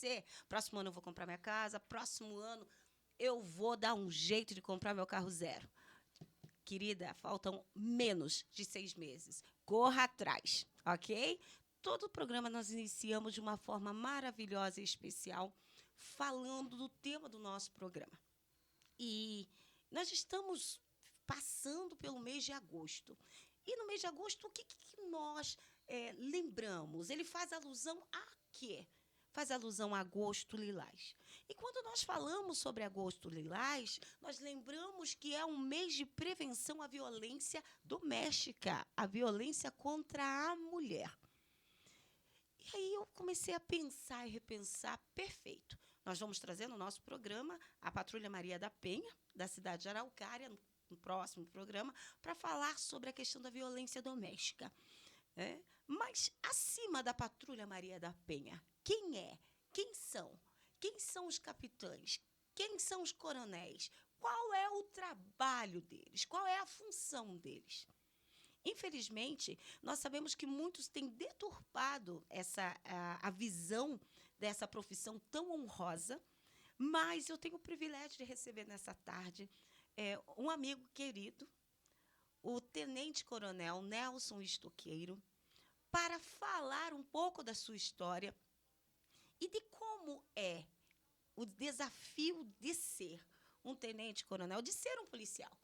você, próximo ano eu vou comprar minha casa, próximo ano eu vou dar um jeito de comprar meu carro zero. Querida, faltam menos de 6 meses. Corra atrás, ok? Todo o programa nós iniciamos de uma forma maravilhosa e especial, falando do tema do nosso programa. E nós estamos passando pelo mês de agosto. E no mês de agosto, o que nós lembramos? Ele faz alusão a quê? Faz alusão a Agosto Lilás. E quando nós falamos sobre Agosto Lilás, nós lembramos que é um mês de prevenção à violência doméstica, à violência contra a mulher. E aí eu comecei a pensar e repensar, perfeito. Nós vamos trazer no nosso programa a Patrulha Maria da Penha, da cidade de Araucária, no próximo programa, para falar sobre a questão da violência doméstica. Mas, acima da Patrulha Maria da Penha, quem é? Quem são? Quem são os capitães? Quem são os coronéis? Qual é o trabalho deles? Qual é a função deles? Infelizmente, nós sabemos que muitos têm deturpado a visão dessa profissão tão honrosa, mas eu tenho o privilégio de receber nessa tarde um amigo querido, o tenente-coronel Nelson Estoqueiro, para falar um pouco da sua história e de como é o desafio de ser um tenente-coronel, de ser um policial.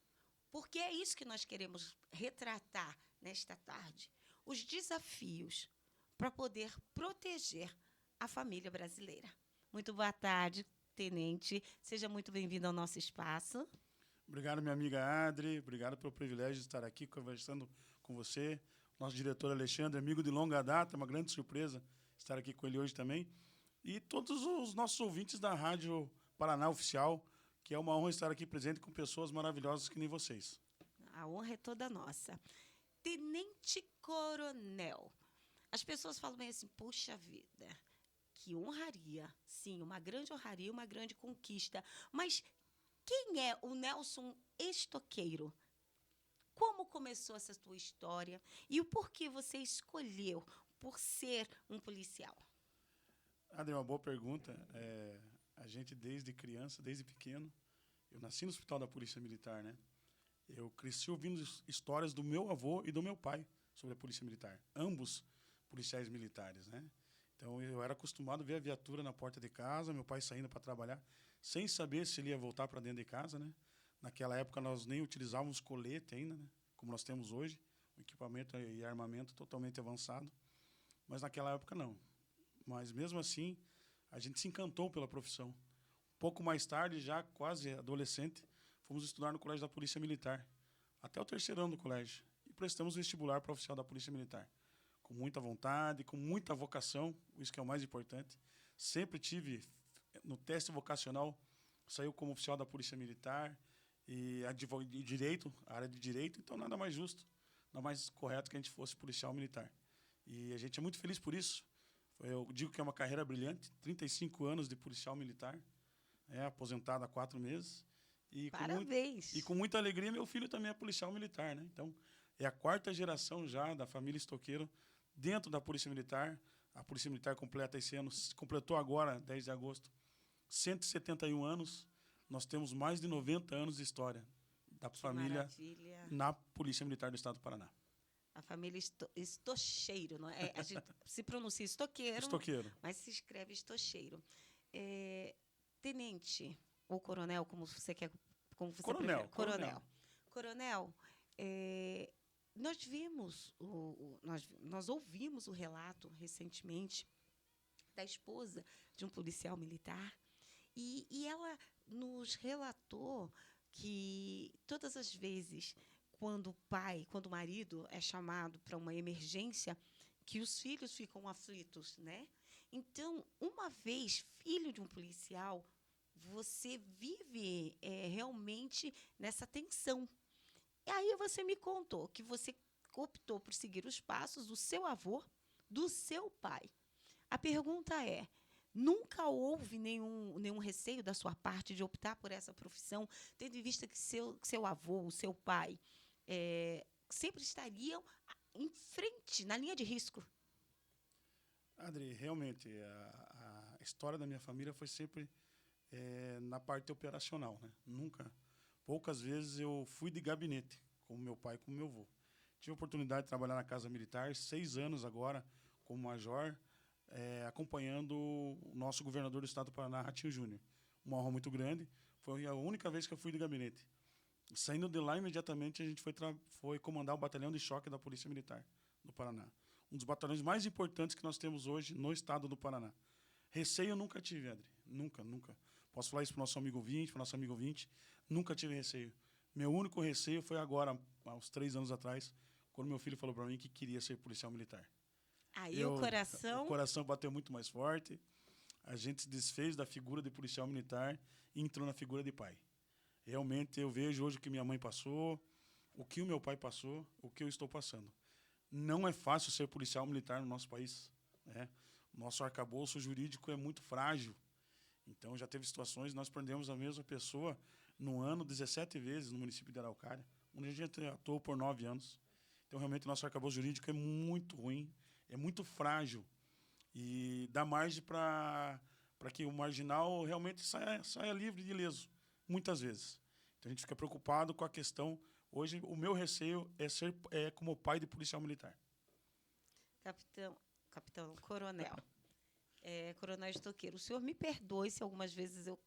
Porque é isso que nós queremos retratar nesta tarde, os desafios para poder proteger a família brasileira. Muito boa tarde, tenente. Seja muito bem-vindo ao nosso espaço. Obrigado, minha amiga Adri. Obrigado pelo privilégio de estar aqui conversando com você. Nosso diretor Alexandre, amigo de longa data, uma grande surpresa estar aqui com ele hoje também. E todos os nossos ouvintes da Rádio Paraná Oficial, que é uma honra estar aqui presente com pessoas maravilhosas que nem vocês. A honra é toda nossa. Tenente-coronel. As pessoas falam bem assim, puxa vida, que honraria. Sim, uma grande honraria, uma grande conquista. Mas quem é o Nelson Estoqueiro? Como começou essa tua história e o porquê você escolheu por ser um policial? Adri, uma boa pergunta. A gente, desde criança, desde pequeno, eu nasci no Hospital da Polícia Militar, né? Eu cresci ouvindo histórias do meu avô e do meu pai sobre a Polícia Militar. Ambos policiais militares, né? Então, eu era acostumado a ver a viatura na porta de casa, meu pai saindo para trabalhar, sem saber se ele ia voltar para dentro de casa, né? Naquela época, nós nem utilizávamos colete ainda, né? Como nós temos hoje, o equipamento e armamento totalmente avançado. Mas naquela época, não. Mas, mesmo assim, a gente se encantou pela profissão. Pouco mais tarde, já quase adolescente, fomos estudar no Colégio da Polícia Militar, até o 3º ano do colégio, e prestamos vestibular para oficial da Polícia Militar. Com muita vontade, com muita vocação, isso que é o mais importante. Sempre tive, no teste vocacional, saiu como oficial da Polícia Militar, e a área de direito, então nada mais justo, nada mais correto que a gente fosse policial militar. E a gente é muito feliz por isso. Eu digo que é uma carreira brilhante, 35 anos de policial militar, aposentado há 4 meses. Parabéns! Com muita alegria, meu filho também é policial militar, né? Então, é a 4ª geração já da família Estoqueiro dentro da Polícia Militar. A Polícia Militar completa esse ano, completou agora, 10 de agosto, 171 anos. Nós temos mais de 90 anos de história da família maravilha. Na Polícia Militar do Estado do Paraná. A família Estocheiro, não é? A gente se pronuncia Estoqueiro, mas se escreve Estocheiro. Tenente, ou coronel, como você quer, como você prefere? Coronel, nós vimos, nós ouvimos o relato recentemente da esposa de um policial militar e ela nos relatou que todas as vezes quando o marido é chamado para uma emergência, que os filhos ficam aflitos, né? Então, uma vez filho de um policial, você vive realmente nessa tensão. E aí você me contou que você optou por seguir os passos do seu avô, do seu pai. A pergunta é, nunca houve nenhum receio da sua parte de optar por essa profissão, tendo em vista que seu avô, o seu pai, sempre estariam em frente, na linha de risco? Adri, realmente, história da minha família foi sempre na parte operacional, né? Poucas vezes eu fui de gabinete, como meu pai e como meu avô. Tive a oportunidade de trabalhar na Casa Militar, 6 anos agora, como major, acompanhando o nosso governador do estado do Paraná, Ratinho Júnior. Uma honra muito grande. Foi a única vez que eu fui de gabinete. Saindo de lá, imediatamente, a gente foi comandar o batalhão de choque da Polícia Militar do Paraná. Um dos batalhões mais importantes que nós temos hoje no estado do Paraná. Receio eu nunca tive, Adri. Nunca, nunca. Posso falar isso para o nosso amigo ouvinte, para o nosso amigo ouvinte. Nunca tive receio. Meu único receio foi agora, há uns 3 anos atrás, quando meu filho falou para mim que queria ser policial militar. Aí o O coração bateu muito mais forte. A gente se desfez da figura de policial militar e entrou na figura de pai. Realmente, eu vejo hoje o que minha mãe passou, o que o meu pai passou, o que eu estou passando. Não é fácil ser policial militar no nosso país, né? Nosso arcabouço jurídico é muito frágil. Então, já teve situações, nós prendemos a mesma pessoa no ano 17 vezes no município de Araucária, onde a gente atuou por 9 anos. Então, realmente, o nosso arcabouço jurídico é muito ruim, é muito frágil e dá margem para que o marginal realmente saia livre e ileso, muitas vezes. Então, a gente fica preocupado com a questão. Hoje, o meu receio é ser como pai de policial militar. Coronel. Coronel Estoqueiro, o senhor me perdoe se algumas vezes eu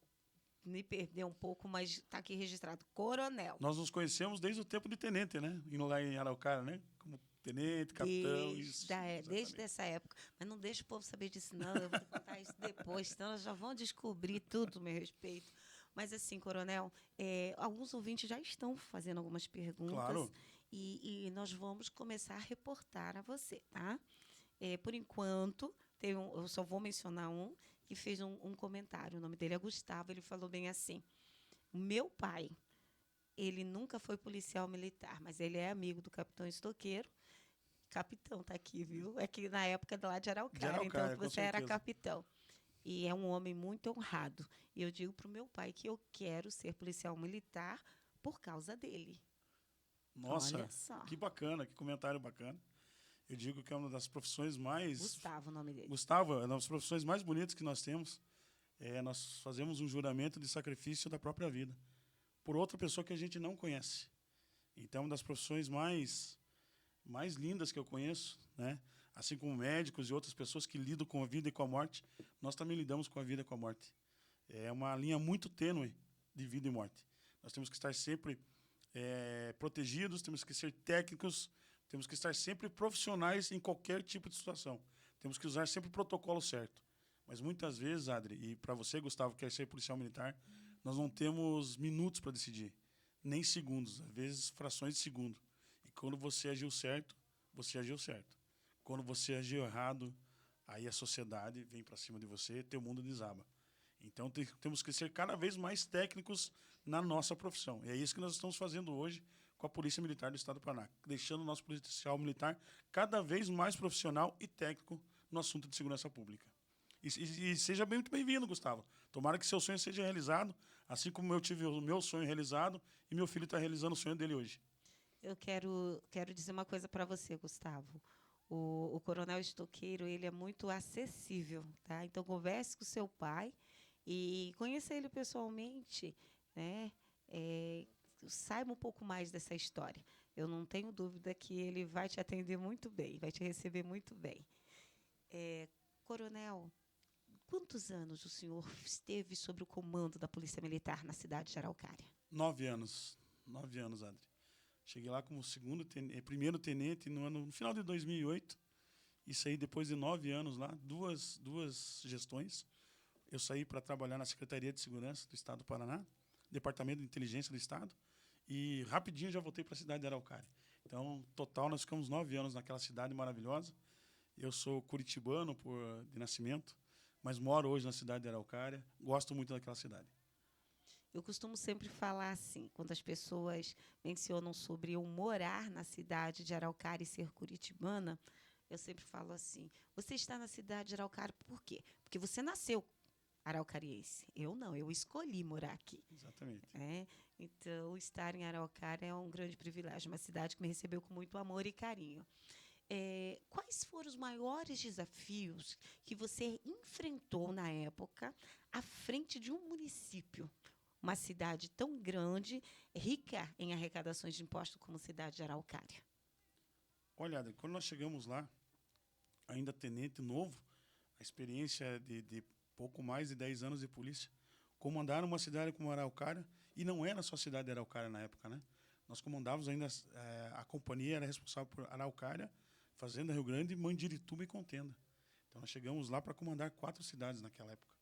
me perder um pouco, mas está aqui registrado. Coronel. Nós nos conhecemos desde o tempo de tenente, né? Indo lá em Araucária, né? Como tenente, capitão. Desde essa época. Mas não deixa o povo saber disso, não. Eu vou contar isso depois, senão elas já vão descobrir tudo a meu respeito. Mas, assim, Coronel, alguns ouvintes já estão fazendo algumas perguntas. Claro. E nós vamos começar a reportar a você, tá? Por enquanto, eu só vou mencionar um que fez um comentário. O nome dele é Gustavo. Ele falou bem assim: o meu pai, ele nunca foi policial militar, mas ele é amigo do capitão Estoqueiro. Capitão está aqui, viu? É que na época lá de Araucária, então você era capitão. E é um homem muito honrado. E eu digo para o meu pai que eu quero ser policial militar por causa dele. Nossa, olha só. Que bacana, que comentário bacana. Eu digo que é uma das profissões mais... Gustavo, o nome dele. Gustavo, é uma das profissões mais bonitas que nós temos. Nós fazemos um juramento de sacrifício da própria vida por outra pessoa que a gente não conhece. Então, é uma das profissões mais lindas que eu conheço, né? Assim como médicos e outras pessoas que lidam com a vida e com a morte, nós também lidamos com a vida e com a morte. É uma linha muito tênue de vida e morte. Nós temos que estar sempre protegidos, temos que ser técnicos, temos que estar sempre profissionais em qualquer tipo de situação. Temos que usar sempre o protocolo certo. Mas muitas vezes, Adri, e para você, Gustavo, que quer ser policial militar, nós não temos minutos para decidir, nem segundos, às vezes frações de segundo. E quando você agiu certo, você agiu certo. Quando você agiu errado, aí a sociedade vem para cima de você e teu mundo desaba. Então, temos que ser cada vez mais técnicos na nossa profissão. E é isso que nós estamos fazendo hoje com a Polícia Militar do Estado do Paraná, deixando o nosso policial militar cada vez mais profissional e técnico no assunto de segurança pública. E seja muito bem-vindo, Gustavo. Tomara que seu sonho seja realizado, assim como eu tive o meu sonho realizado e meu filho está realizando o sonho dele hoje. Eu quero dizer uma coisa para você, Gustavo. O Coronel Estoqueiro, ele é muito acessível, tá? Então, converse com o seu pai e conheça ele pessoalmente, né? Saiba um pouco mais dessa história. Eu não tenho dúvida que ele vai te atender muito bem, vai te receber muito bem. Coronel, quantos anos o senhor esteve sob o comando da Polícia Militar na cidade de Araucária? 9 anos. 9 anos, Adri. Cheguei lá como primeiro tenente no final de 2008 e saí depois de 9 anos lá, duas gestões. Eu saí para trabalhar na Secretaria de Segurança do Estado do Paraná, Departamento de Inteligência do Estado, e rapidinho já voltei para a cidade de Araucária. Então, total, nós ficamos 9 anos naquela cidade maravilhosa. Eu sou curitibano de nascimento, mas moro hoje na cidade de Araucária. Gosto muito daquela cidade. Eu costumo sempre falar assim, quando as pessoas mencionam sobre eu morar na cidade de Araucária e ser curitibana, eu sempre falo assim: você está na cidade de Araucária por quê? Porque você nasceu araucariense. Eu não, eu escolhi morar aqui. Exatamente. Então, estar em Araucária é um grande privilégio, uma cidade que me recebeu com muito amor e carinho. Quais foram os maiores desafios que você enfrentou na época à frente de um município? Uma cidade tão grande, rica em arrecadações de impostos como a cidade de Araucária. Olha, Adri, quando nós chegamos lá, ainda tenente novo, a experiência de pouco mais de 10 anos de polícia, comandar uma cidade como Araucária, e não era só a cidade de Araucária na época, né? Nós comandávamos ainda, a companhia era responsável por Araucária, Fazenda Rio Grande, Mandirituba e Contenda. Então nós chegamos lá para comandar 4 cidades naquela época.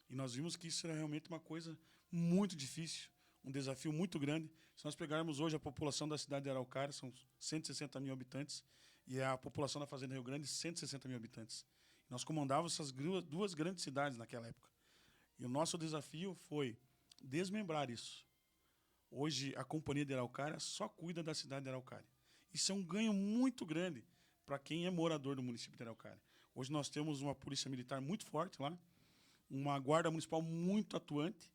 E nós vimos que isso era realmente uma coisa muito difícil, um desafio muito grande. Se nós pegarmos hoje a população da cidade de Araucária, são 160 mil habitantes, e a população da Fazenda Rio Grande, 160 mil habitantes. Nós comandávamos essas 2 grandes cidades naquela época. E o nosso desafio foi desmembrar isso. Hoje, a Companhia de Araucária só cuida da cidade de Araucária. Isso é um ganho muito grande para quem é morador do município de Araucária. Hoje nós temos uma polícia militar muito forte lá, uma guarda municipal muito atuante,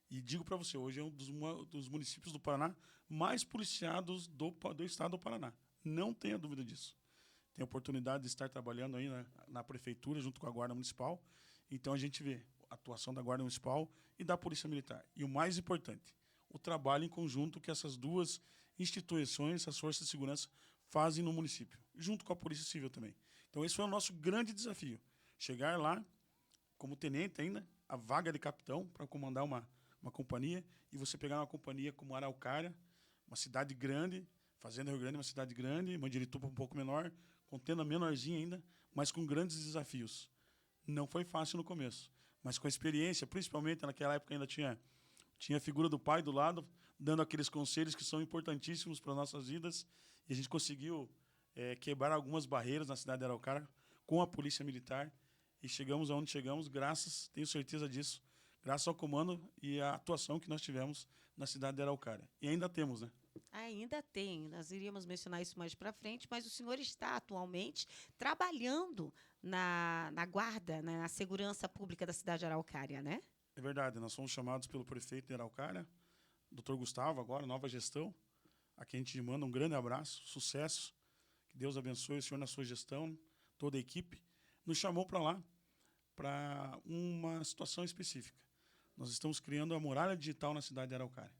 e digo para você, hoje é um dos municípios do Paraná mais policiados do estado do Paraná. Não tenha dúvida disso. Tenho a oportunidade de estar trabalhando aí na prefeitura, junto com a Guarda Municipal. Então, a gente vê a atuação da Guarda Municipal e da Polícia Militar. E o mais importante, o trabalho em conjunto que essas 2 instituições, as forças de segurança, fazem no município, junto com a Polícia Civil também. Então, esse foi o nosso grande desafio. Chegar lá, como tenente ainda, a vaga de capitão para comandar uma companhia, e você pegar uma companhia como Araucária, uma cidade grande, Fazenda Rio Grande, uma cidade grande, Mandirituba um pouco menor, Contenda menorzinha ainda, mas com grandes desafios. Não foi fácil no começo, mas com a experiência, principalmente naquela época ainda tinha a figura do pai do lado, dando aqueles conselhos que são importantíssimos para nossas vidas, e a gente conseguiu quebrar algumas barreiras na cidade de Araucária com a Polícia Militar, e chegamos aonde chegamos, tenho certeza disso, graças ao comando e à atuação que nós tivemos na cidade de Araucária. E ainda temos, né? Ainda tem, nós iríamos mencionar isso mais para frente, mas o senhor está atualmente trabalhando na guarda, né, na segurança pública da cidade de Araucária, né? É verdade, nós fomos chamados pelo prefeito de Araucária, Dr. Gustavo, agora, nova gestão, a quem a gente manda um grande abraço, sucesso, que Deus abençoe o senhor na sua gestão, toda a equipe, nos chamou para lá, para uma situação específica. Nós estamos criando a muralha digital na cidade de Araucária.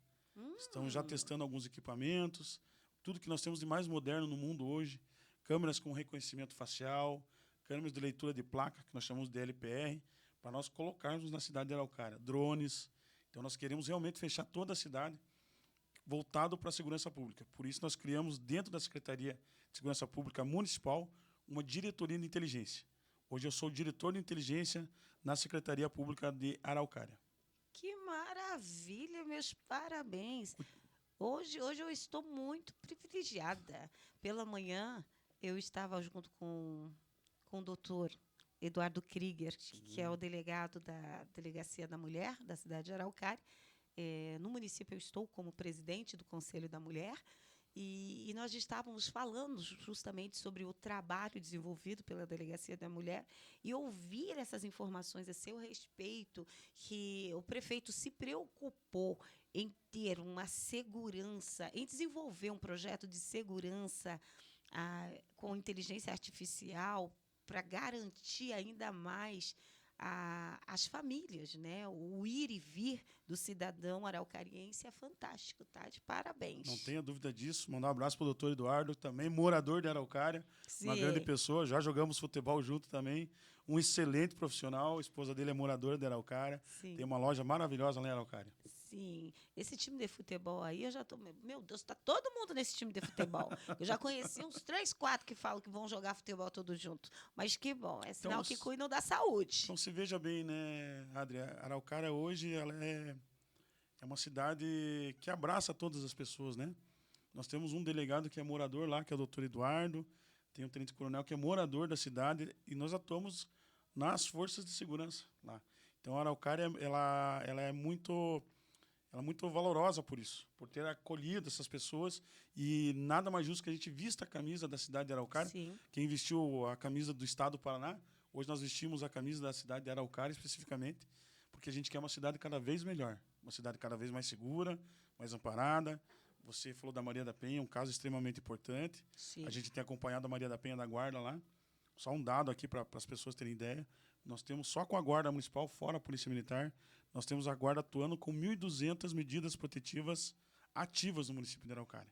Estamos já testando alguns equipamentos, tudo que nós temos de mais moderno no mundo hoje, câmeras com reconhecimento facial, câmeras de leitura de placa, que nós chamamos de LPR, para nós colocarmos na cidade de Araucária, drones. Então, nós queremos realmente fechar toda a cidade voltado para a segurança pública. Por isso, nós criamos, dentro da Secretaria de Segurança Pública Municipal, uma diretoria de inteligência. Hoje eu sou diretor de inteligência na Secretaria Pública de Araucária. Que maravilha, meus parabéns. Hoje eu estou muito privilegiada. Pela manhã, eu estava junto com o doutor Eduardo Krieger, que é o delegado da Delegacia da Mulher, da cidade de Araucária. No município, eu estou como presidente do Conselho da Mulher, e nós estávamos falando justamente sobre o trabalho desenvolvido pela Delegacia da Mulher, e ouvir essas informações a seu respeito, que o prefeito se preocupou em ter uma segurança, em desenvolver um projeto de segurança com inteligência artificial para garantir ainda mais as famílias, né? O ir e vir do cidadão araucariense é fantástico, tá? De parabéns. Não tenha dúvida disso. Mandar um abraço para o doutor Eduardo, também morador de Araucária, Sim. Uma grande pessoa. Já jogamos futebol junto também. Um excelente profissional. A esposa dele é moradora de Araucária. Sim. Tem uma loja maravilhosa lá em Araucária. Sim, esse time de futebol aí, eu já tô... Meu Deus, tá todo mundo nesse time de futebol. Eu já conheci uns 3, 4 que falam que vão jogar futebol todos juntos. Mas que bom, é sinal Então, que cuidam da saúde. Então, se veja bem, né, Adria? Araucária hoje ela é uma cidade que abraça todas as pessoas, né? Nós temos um delegado que é morador lá, que é o doutor Eduardo. Tem um tenente-coronel que é morador da cidade. E nós atuamos nas forças de segurança lá. Então, a Araucária ela é muito valorosa por isso, por ter acolhido essas pessoas, e nada mais justo que a gente vista a camisa da cidade de Araucária. Sim. Quem vestiu a camisa do estado do Paraná, hoje nós vestimos a camisa da cidade de Araucária especificamente, porque a gente quer uma cidade cada vez melhor, uma cidade cada vez mais segura, mais amparada, Você falou da Maria da Penha, um caso extremamente importante. Sim. A gente tem acompanhado a Maria da Penha da Guarda lá. Só um dado aqui para as pessoas terem ideia. Nós temos, só com a Guarda Municipal, fora a Polícia Militar, nós temos a Guarda atuando com 1.200 medidas protetivas ativas no município de Araucária.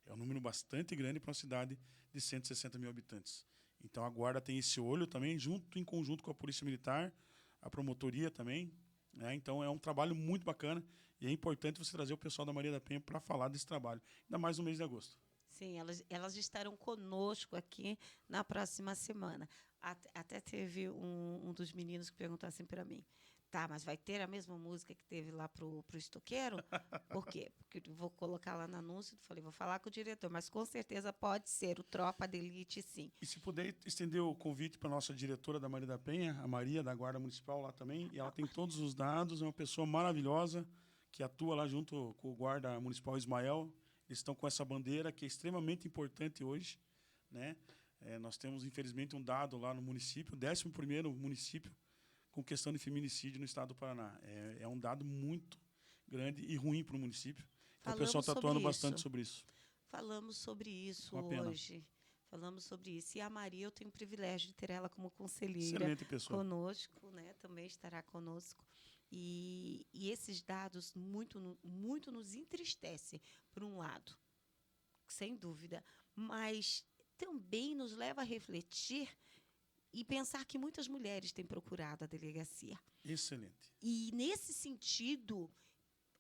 É um número bastante grande para uma cidade de 160 mil habitantes. Então, a Guarda tem esse olho também, em conjunto com a Polícia Militar, a promotoria também. Né? Então, é um trabalho muito bacana e é importante você trazer o pessoal da Maria da Penha para falar desse trabalho, ainda mais no mês de agosto. Sim, elas estarão conosco aqui na próxima semana. Até teve um dos meninos que perguntou assim para mim: tá, mas vai ter a mesma música que teve lá pro Estoqueiro? Por quê? Porque eu vou colocar lá no anúncio. Falei, vou falar com o diretor, mas com certeza pode ser o Tropa de Elite, sim. E se puder estender o convite para a nossa diretora da Maria da Penha, a Maria, da Guarda Municipal lá também, e ela tem todos os dados, é uma pessoa maravilhosa, que atua lá junto com o Guarda Municipal Ismael. Eles estão com essa bandeira, que é extremamente importante hoje. Né? Nós temos, infelizmente, um dado lá no município, o 11º município com questão de feminicídio no estado do Paraná. É um dado muito grande e ruim para o município. Então, o pessoal está atuando bastante sobre isso. Falamos sobre isso hoje. Falamos sobre isso. E a Maria, eu tenho o privilégio de ter ela como conselheira conosco, né? Também estará conosco. E esses dados muito nos entristecem, por um lado, sem dúvida, mas também nos leva a refletir e pensar que muitas mulheres têm procurado a delegacia. Excelente. E, nesse sentido,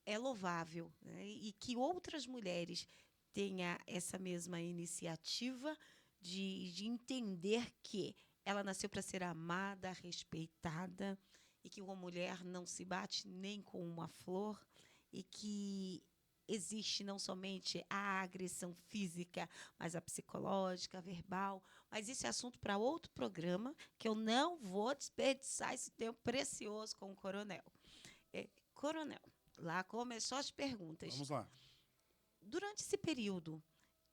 é louvável, né? E que outras mulheres tenham essa mesma iniciativa de entender que ela nasceu para ser amada, respeitada, e que uma mulher não se bate nem com uma flor, e que existe não somente a agressão física, mas a psicológica, a verbal. Mas isso é assunto para outro programa, que eu não vou desperdiçar esse tempo precioso com o Coronel. Coronel, lá começou as perguntas. Vamos lá. Durante esse período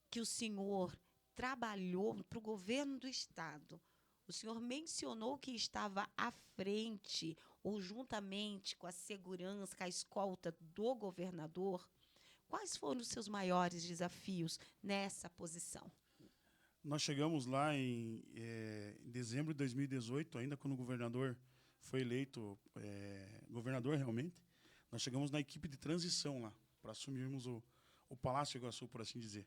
que o senhor trabalhou para o governo do Estado, o senhor mencionou que estava à frente, ou juntamente com a segurança, com a escolta do governador. Quais foram os seus maiores desafios nessa posição? Nós chegamos lá em dezembro de 2018, ainda quando o governador foi eleito governador realmente. Nós chegamos na equipe de transição lá, para assumirmos o Palácio Iguaçu, por assim dizer.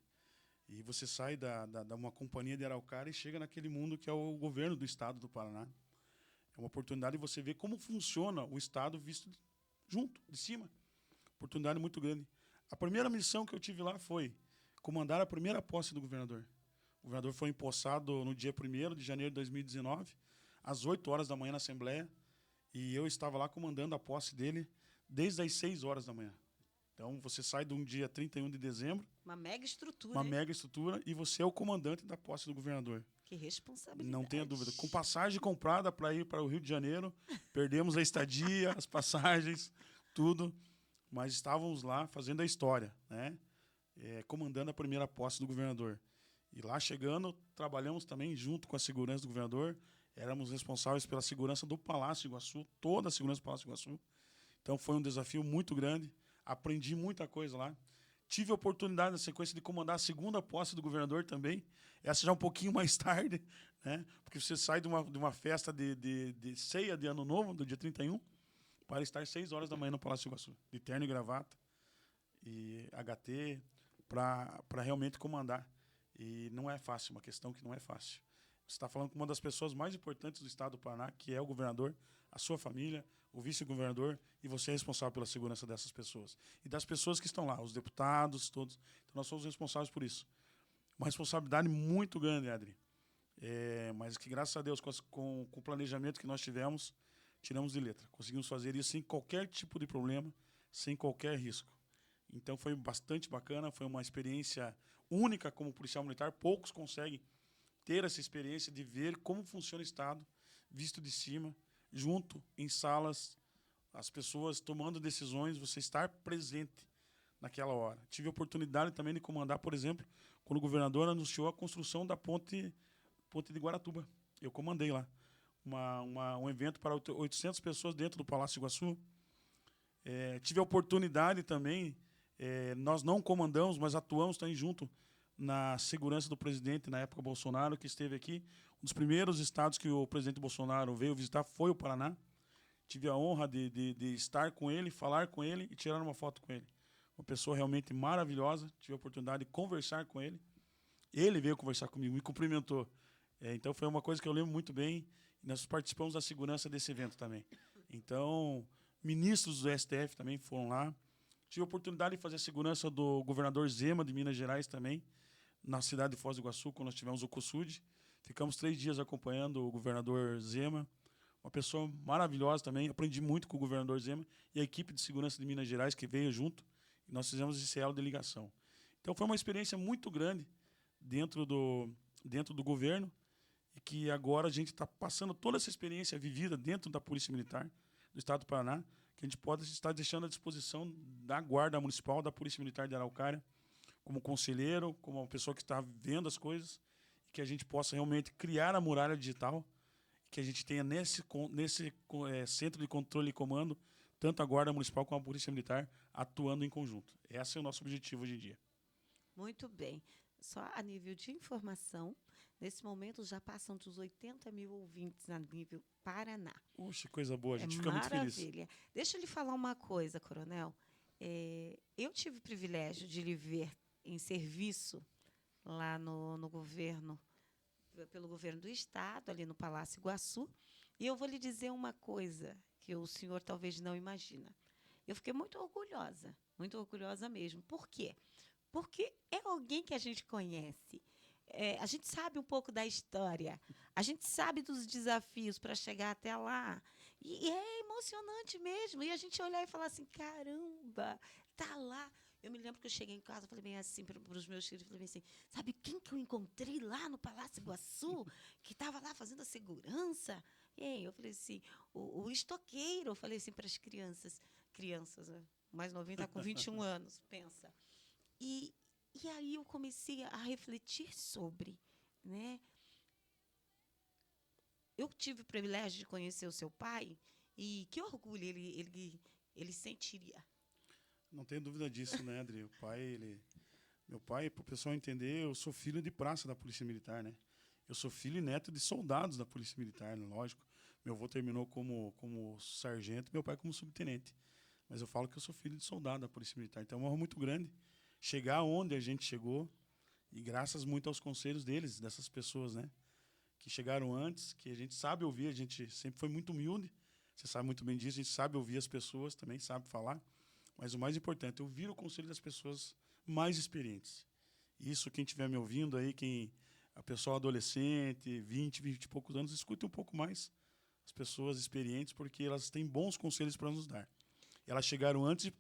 E você sai de uma companhia de Araucária e chega naquele mundo que é o governo do estado do Paraná. É uma oportunidade de você ver como funciona o estado visto junto, de cima. Oportunidade muito grande. A primeira missão que eu tive lá foi comandar a primeira posse do governador. O governador foi empossado no dia 1º de janeiro de 2019, às 8 horas da manhã na Assembleia, e eu estava lá comandando a posse dele desde as 6 horas da manhã. Então, você sai de um dia 31 de dezembro. Uma mega estrutura. Uma mega estrutura, e você é o comandante da posse do governador. Que responsabilidade. Não tenha dúvida. Com passagem comprada para ir para o Rio de Janeiro, perdemos a estadia, as passagens, tudo. Mas estávamos lá fazendo a história, né? Comandando a primeira posse do governador. E lá chegando, trabalhamos também junto com a segurança do governador. Éramos responsáveis pela segurança do Palácio Iguaçu, toda a segurança do Palácio Iguaçu. Então, foi um desafio muito grande. Aprendi muita coisa lá. Tive a oportunidade, na sequência, de comandar a segunda posse do governador também. Essa já um pouquinho mais tarde, né? Porque você sai de uma festa de ceia de Ano Novo, do dia 31, para estar 6 horas da manhã no Palácio Iguaçu, de terno e gravata, e HT, para realmente comandar. E não é fácil, uma questão que não é fácil. Você está falando com uma das pessoas mais importantes do estado do Paraná, que é o governador, a sua família, o vice-governador, e você é responsável pela segurança dessas pessoas. E das pessoas que estão lá, os deputados, todos. Então, nós somos responsáveis por isso. Uma responsabilidade muito grande, Adri. Mas que, graças a Deus, com o planejamento que nós tivemos de letra. Conseguimos fazer isso sem qualquer tipo de problema, sem qualquer risco. Então, foi bastante bacana, foi uma experiência única como policial militar. Poucos conseguem ter essa experiência de ver como funciona o Estado, visto de cima, junto, em salas, as pessoas tomando decisões, você estar presente naquela hora. Tive a oportunidade também de comandar, por exemplo, quando o governador anunciou a construção da ponte de Guaratuba. Eu comandei lá um evento para 800 pessoas dentro do Palácio Iguaçu. Tive a oportunidade também Nós não comandamos, mas atuamos também junto na segurança do presidente, na época Bolsonaro, que esteve aqui. Um dos primeiros estados que o presidente Bolsonaro veio visitar foi o Paraná. Tive a honra de estar com ele, falar com ele e tirar uma foto com ele. Uma pessoa realmente maravilhosa. Tive a oportunidade de conversar com ele. Ele veio conversar comigo, me cumprimentou. Então, foi uma coisa que eu lembro muito bem. E nós participamos da segurança desse evento também. Então, ministros do STF também foram lá. Tive a oportunidade de fazer a segurança do governador Zema, de Minas Gerais também, na cidade de Foz do Iguaçu, quando nós tivemos o COSUD. Ficamos 3 dias acompanhando o governador Zema. Uma pessoa maravilhosa também. Aprendi muito com o governador Zema e a equipe de segurança de Minas Gerais que veio junto. E nós fizemos esse elo de ligação. Então, foi uma experiência muito grande dentro do governo e que agora a gente está passando toda essa experiência vivida dentro da Polícia Militar do Estado do Paraná, que a gente pode estar deixando à disposição da Guarda Municipal, da Polícia Militar de Araucária, como conselheiro, como uma pessoa que está vendo as coisas, e que a gente possa realmente criar a muralha digital, que a gente tenha nesse centro de controle e comando, tanto a Guarda Municipal como a Polícia Militar atuando em conjunto. Esse é o nosso objetivo hoje em dia. Muito bem. Só a nível de informação, nesse momento já passam dos 80 mil ouvintes a nível Paraná. Puxa, coisa boa, a gente fica muito feliz. Maravilha. Deixa eu lhe falar uma coisa, coronel. Eu tive o privilégio de lhe ver em serviço lá no governo, pelo governo do Estado, ali no Palácio Iguaçu, e eu vou lhe dizer uma coisa que o senhor talvez não imagina. Eu fiquei muito orgulhosa mesmo. Por quê? Porque é alguém que a gente conhece. A gente sabe um pouco da história. A gente sabe dos desafios para chegar até lá. E é emocionante mesmo. E a gente olhar e falar assim, caramba, tá lá. Eu me lembro que eu cheguei em casa, falei bem assim para os meus filhos, falei bem assim, sabe quem que eu encontrei lá no Palácio Iguaçu, que estava lá fazendo a segurança? E eu falei assim, o estoqueiro, eu falei assim para as crianças, o mais novinho está com 21 anos, pensa. E aí eu comecei a refletir sobre, né? Eu tive o privilégio de conhecer o seu pai e que orgulho ele sentiria. Não tenho dúvida disso, né, Adri? Meu pai, para o pessoal entender, eu sou filho de praça da Polícia Militar, né? Eu sou filho e neto de soldados da Polícia Militar, né? Lógico. Meu avô terminou como sargento, meu pai como subtenente. Mas eu falo que eu sou filho de soldado da Polícia Militar. Então é uma honra muito grande chegar onde a gente chegou, e graças muito aos conselhos dessas pessoas, né, que chegaram antes, que a gente sabe ouvir, a gente sempre foi muito humilde, você sabe muito bem disso, a gente sabe ouvir as pessoas, também sabe falar, mas o mais importante é ouvir o conselho das pessoas mais experientes. Isso, quem estiver me ouvindo aí, a pessoa adolescente, 20 e poucos anos, escute um pouco mais as pessoas experientes, porque elas têm bons conselhos para nos dar. Elas chegaram antes,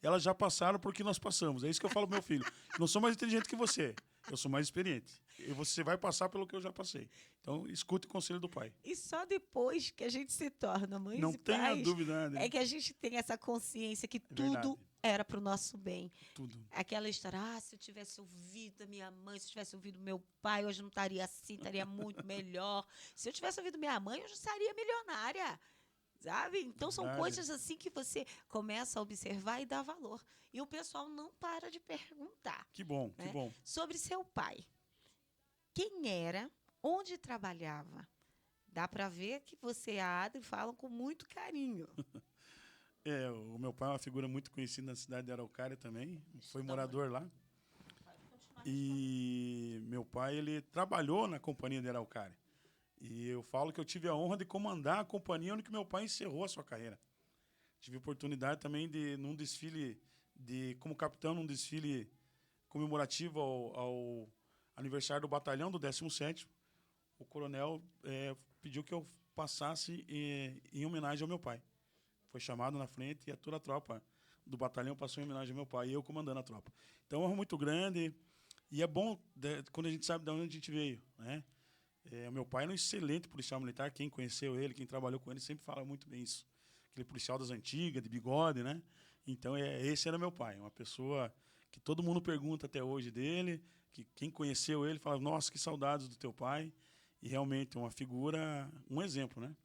elas já passaram por que nós passamos. É isso que eu falo pro meu filho. Eu não sou mais inteligente que você, eu sou mais experiente. E você vai passar pelo que eu já passei. Então, escute o conselho do pai. E só depois que a gente se torna mães não e tenha pais, dúvida, né? é que a gente tem essa consciência que tudo verdade. era para o nosso bem. Tudo. Aquela história, se eu tivesse ouvido a minha mãe, se eu tivesse ouvido meu pai, hoje não estaria assim, estaria muito melhor. Se eu tivesse ouvido minha mãe, eu já estaria milionária. Sabe? Então, são coisas assim que você começa a observar e dá valor. E o pessoal não para de perguntar. Que bom, né? que bom. Sobre seu pai. Quem era? Onde trabalhava? Dá para ver que você e a Adri falam com muito carinho. O meu pai é uma figura muito conhecida na cidade de Araucária também. Foi morador lá. E meu pai, ele trabalhou na companhia de Araucária. E eu falo que eu tive a honra de comandar a companhia onde que meu pai encerrou a sua carreira. Tive a oportunidade também num desfile, como capitão, num desfile comemorativo ao aniversário do batalhão do 17º. O coronel pediu que eu passasse em homenagem ao meu pai. Foi chamado na frente e toda a tropa do batalhão passou em homenagem ao meu pai, e eu comandando a tropa. Então é uma honra muito grande, e é bom quando a gente sabe de onde a gente veio, né? O meu pai era um excelente policial militar. Quem conheceu ele, quem trabalhou com ele, sempre fala muito bem isso. Aquele policial das antigas, de bigode, né? Então, esse era meu pai. Uma pessoa que todo mundo pergunta até hoje dele, que quem conheceu ele fala, nossa, que saudades do teu pai. E realmente uma figura, um exemplo, né?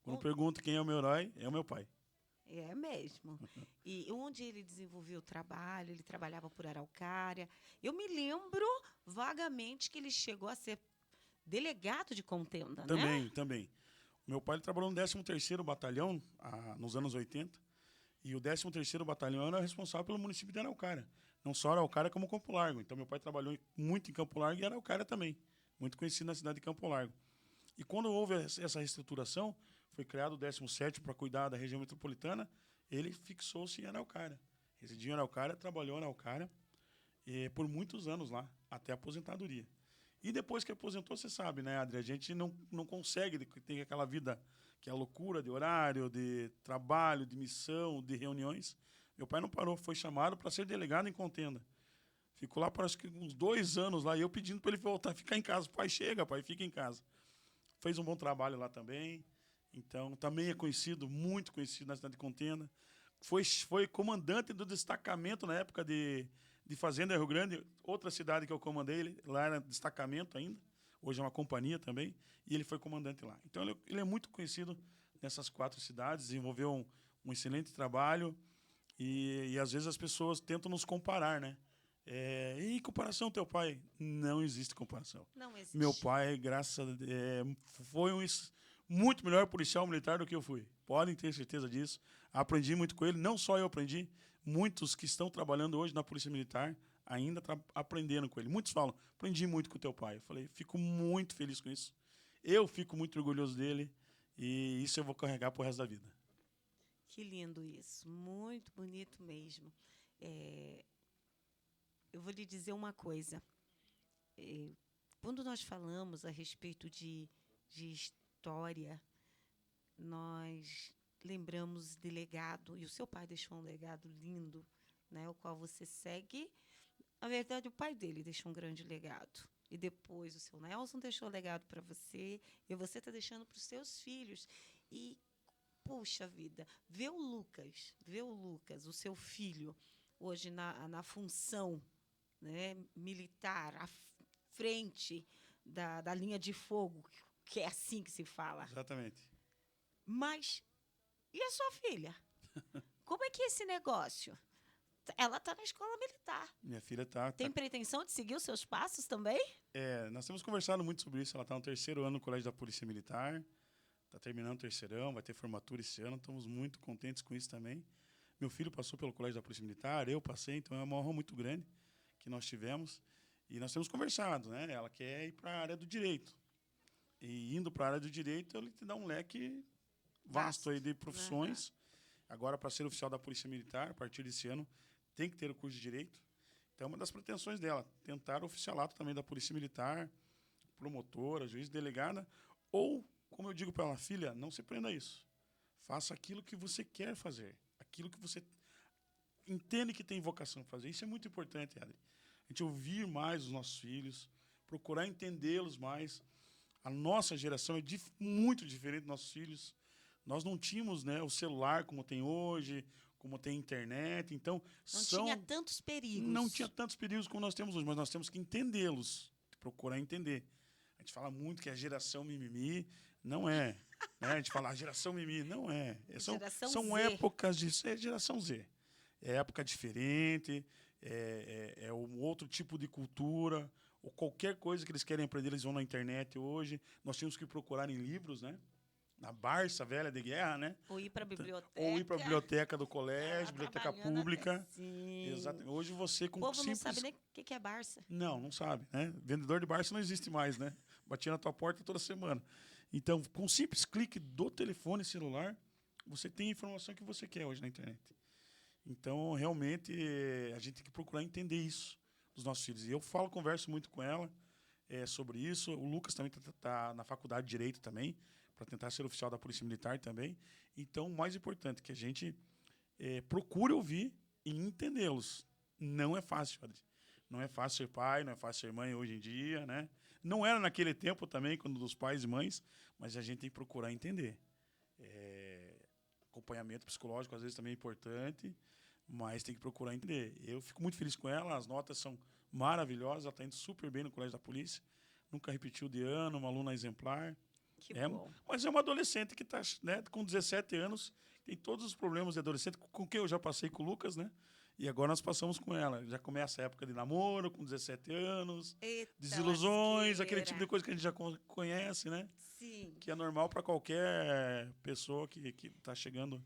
Quando pergunta quem é o meu herói, é o meu pai. É mesmo. E onde ele desenvolveu o trabalho, ele trabalhava por Araucária. Eu me lembro vagamente que ele chegou a ser delegado de contenda, né? Também, também. Meu pai ele trabalhou no 13º Batalhão, nos anos 80, e o 13º Batalhão era responsável pelo município de Araucária. Não só Araucária, como Campo Largo. Então, meu pai trabalhou muito em Campo Largo e Araucária também. Muito conhecido na cidade de Campo Largo. E quando houve essa reestruturação, foi criado o 17º para cuidar da região metropolitana, ele fixou-se em Araucária. Residiu em Araucária, trabalhou em Araucária por muitos anos lá, até a aposentadoria. E depois que aposentou, você sabe, né, Adri? A gente não consegue ter aquela vida que é a loucura de horário, de trabalho, de missão, de reuniões. Meu pai não parou, foi chamado para ser delegado em contenda. Ficou lá por acho que uns 2 anos lá, e eu pedindo para ele voltar, ficar em casa. Pai, chega, pai, fica em casa. Fez um bom trabalho lá também. Então, também é conhecido, muito conhecido na cidade de Contenda. Foi comandante do destacamento na época de Fazenda Rio Grande, outra cidade que eu comandei, lá era destacamento ainda, hoje é uma companhia também, e ele foi comandante lá. Então, ele é muito conhecido nessas 4 cidades, desenvolveu um excelente trabalho, e às vezes as pessoas tentam nos comparar, né? Em comparação ao teu pai, não existe comparação. Não existe. Meu pai, foi muito melhor policial militar do que eu fui. Podem ter certeza disso. Aprendi muito com ele. Não só eu aprendi, muitos que estão trabalhando hoje na Polícia Militar ainda aprendendo com ele. Muitos falam, aprendi muito com o teu pai. Eu falei, fico muito feliz com isso. Eu fico muito orgulhoso dele e isso eu vou carregar pro resto da vida. Que lindo isso. Muito bonito mesmo. Eu vou lhe dizer uma coisa. Quando nós falamos a respeito de história, nós lembramos de legado, e o seu pai deixou um legado lindo, né, o qual você segue. Na verdade, o pai dele deixou um grande legado. E depois o seu Nelson deixou um legado para você, e você está deixando para os seus filhos. E, puxa vida, ver o Lucas, o seu filho, hoje na função, né, militar, à frente da linha de fogo, que é assim que se fala. Exatamente. Mas, e a sua filha? Como é que é esse negócio? Ela está na escola militar. Minha filha tá. Tem pretensão de seguir os seus passos também? Nós temos conversado muito sobre isso. Ela está no 3º ano no Colégio da Polícia Militar. Está terminando o 3º, vai ter formatura esse ano. Estamos muito contentes com isso também. Meu filho passou pelo Colégio da Polícia Militar, eu passei, então é uma honra muito grande que nós tivemos. E nós temos conversado, né? Ela quer ir para a área do direito. E indo para a área do direito, ele te dá um leque vasto aí de profissões. Uhum. Agora, para ser oficial da Polícia Militar, a partir desse ano, tem que ter o curso de direito. Então, é uma das pretensões dela, tentar o oficialato também da Polícia Militar, promotora, juiz, delegada, ou, como eu digo para ela, filha, não se prenda a isso. Faça aquilo que você quer fazer, aquilo que você entende que tem vocação para fazer. Isso é muito importante, Adri. A gente ouvir mais os nossos filhos, procurar entendê-los mais. A nossa geração é muito diferente dos nossos filhos. Nós não tínhamos, né, o celular como tem hoje, como tem internet. Então, não tinha tantos perigos. Não tinha tantos perigos como nós temos hoje, mas nós temos que entendê-los, procurar entender. A gente fala muito que a geração mimimi não é. Né? A gente fala a geração mimimi, não é. São épocas de... É geração Z. É época diferente, é um outro tipo de cultura, ou qualquer coisa que eles querem aprender, eles vão na internet hoje. Nós tínhamos que procurar em livros, né? Na Barça Velha de Guerra, né? Ou ir para a biblioteca. Ou ir para a biblioteca do colégio, biblioteca pública. Sim. Exatamente. Hoje você com o povo não sabe nem o que é Barça. Não sabe, né? Vendedor de Barça não existe mais, né? Batia na tua porta toda semana. Então, com um simples clique do telefone celular, você tem a informação que você quer hoje na internet. Então, realmente, a gente tem que procurar entender isso dos nossos filhos. E eu converso muito com ela sobre isso. O Lucas também está na faculdade de Direito também, para tentar ser oficial da Polícia Militar também. Então, o mais importante é que a gente procure ouvir e entendê-los. Não é fácil, Adri. Não é fácil ser pai, não é fácil ser mãe hoje em dia, né? Não era naquele tempo também, quando dos pais e mães, mas a gente tem que procurar entender. Acompanhamento psicológico, às vezes, também é importante, mas tem que procurar entender. Eu fico muito feliz com ela, as notas são maravilhosas, ela está indo super bem no Colégio da Polícia, nunca repetiu de ano, uma aluna exemplar. Que bom. Mas é uma adolescente que está, né, com 17 anos, tem todos os problemas de adolescente, com quem eu já passei com o Lucas, né? E agora nós passamos com ela. Já começa a época de namoro, com 17 anos, Eita desilusões, aquele tipo de lasqueira. coisa que a gente já conhece, né? Sim. Que é normal para qualquer pessoa que está chegando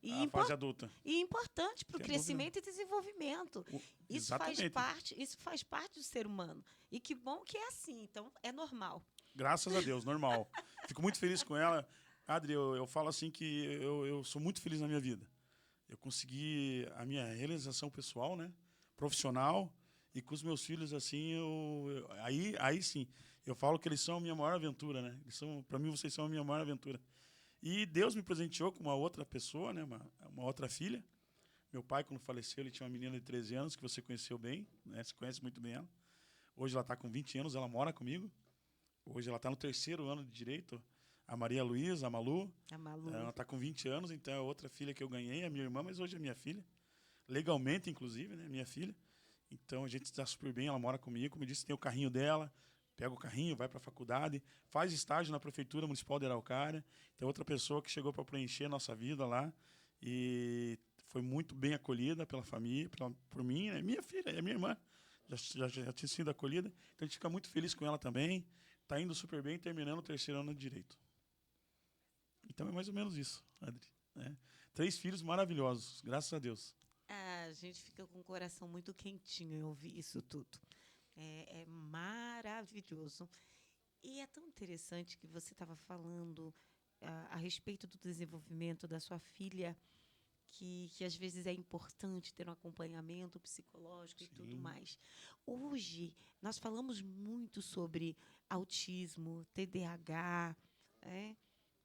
E, à fase adulta. e importante para o Sem crescimento e desenvolvimento. Exatamente. Isso faz parte do ser humano. E que bom que é assim. Então, é normal. Graças a Deus, normal. Fico muito feliz com ela. Adri, eu falo assim que eu sou muito feliz na minha vida. Eu consegui a minha realização pessoal, né? Profissional, e com os meus filhos, assim, aí sim, eu falo que eles são a minha maior aventura, né? Para mim, vocês são a minha maior aventura. E Deus me presenteou com uma outra pessoa, né? Uma outra filha. Meu pai, quando faleceu, ele tinha uma menina de 13 anos, que você conheceu bem, né? Você conhece muito bem ela. Hoje ela está com 20 anos, ela mora comigo. Hoje ela está no 3º ano de Direito. A Maria Luísa, a Malu. A Malu. Ela está com 20 anos, então é outra filha que eu ganhei, a minha irmã, mas hoje é minha filha. Legalmente, inclusive, né? Minha filha. Então a gente está super bem, ela mora comigo. Como eu disse, tem o carrinho dela, pega o carrinho, vai para a faculdade, faz estágio na Prefeitura Municipal de Araucária. Tem outra pessoa que chegou para preencher a nossa vida lá e foi muito bem acolhida pela família, por mim, né? Minha filha, é minha irmã, já tinha sido acolhida. Então a gente fica muito feliz com ela também. Está indo super bem, terminando o 3º ano de Direito. Então é mais ou menos isso, Adri. Né? 3 filhos maravilhosos, graças a Deus. A gente fica com o coração muito quentinho em ouvir isso tudo. É maravilhoso. E é tão interessante que você estava falando a respeito do desenvolvimento da sua filha, que às vezes é importante ter um acompanhamento psicológico e tudo mais. Hoje, nós falamos muito sobre autismo, TDAH,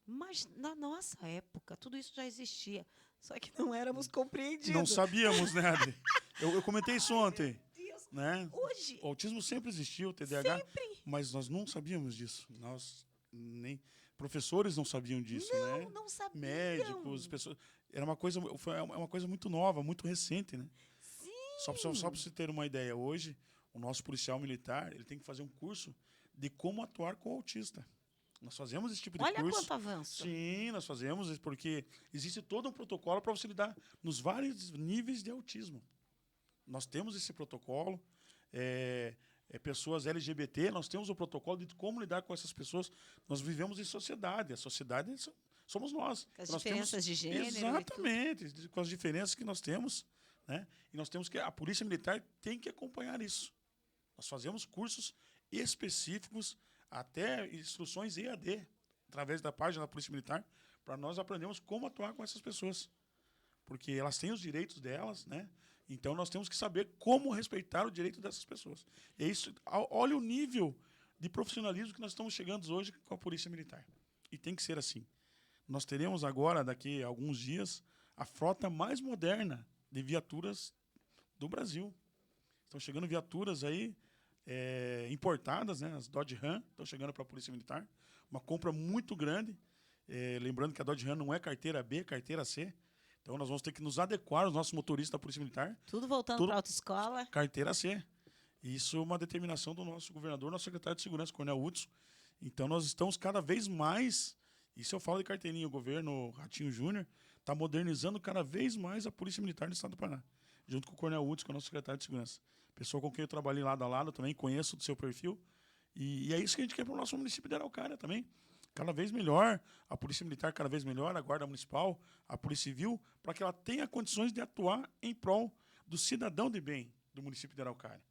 mas na nossa época, tudo isso já existia, só que não éramos compreendidos. Não sabíamos, né, Adri? Eu comentei isso ontem. Deus. Né? Hoje, O autismo sempre existiu, o TDAH, sempre. mas nós não sabíamos disso. Nós nem professores não sabiam disso, Não, né? não sabiam. Médicos, pessoas. Era uma coisa, foi uma coisa muito nova, muito recente, né? Sim. Só para você ter uma ideia, hoje o nosso policial militar ele tem que fazer um curso de como atuar com o autista. Nós fazemos esse tipo de Olha curso. quanto avanço. Sim, nós fazemos, porque existe todo um protocolo para você lidar nos vários níveis de autismo. Nós temos esse protocolo. Pessoas LGBT, nós temos o protocolo de como lidar com essas pessoas. Nós vivemos em sociedade. A sociedade somos nós. Com as Nós diferenças de gênero. Exatamente, com as diferenças que nós temos. Né? E nós temos que. A Polícia Militar tem que acompanhar isso. Nós fazemos cursos específicos, até instruções EAD, através da página da Polícia Militar, para nós aprendermos como atuar com essas pessoas. Porque elas têm os direitos delas, né? Então nós temos que saber como respeitar o direito dessas pessoas. E é isso, olha o nível de profissionalismo que nós estamos chegando hoje com a Polícia Militar. E tem que ser assim. Nós teremos agora, daqui a alguns dias, a frota mais moderna de viaturas do Brasil. Estão chegando viaturas aí importadas, né? As Dodge Ram estão chegando para a Polícia Militar. Uma compra muito grande. Lembrando que a Dodge Ram não é carteira B, é carteira C. Então, nós vamos ter que nos adequar, os nossos motoristas da Polícia Militar. Tudo voltando para a autoescola. Carteira C. Isso é uma determinação do nosso governador, nosso secretário de Segurança, Coronel Hudson. Então, nós estamos cada vez mais, isso eu falo de carteirinha, o governo Ratinho Júnior está modernizando cada vez mais a Polícia Militar do Estado do Paraná, junto com o Coronel Hudson, que é o nosso secretário de Segurança. Pessoa com quem eu trabalhei lado a lado, também conheço do seu perfil. E é isso que a gente quer para o nosso município de Araucária também. Cada vez melhor, a Polícia Militar cada vez melhor, a Guarda Municipal, a Polícia Civil, para que ela tenha condições de atuar em prol do cidadão de bem do município de Araucária.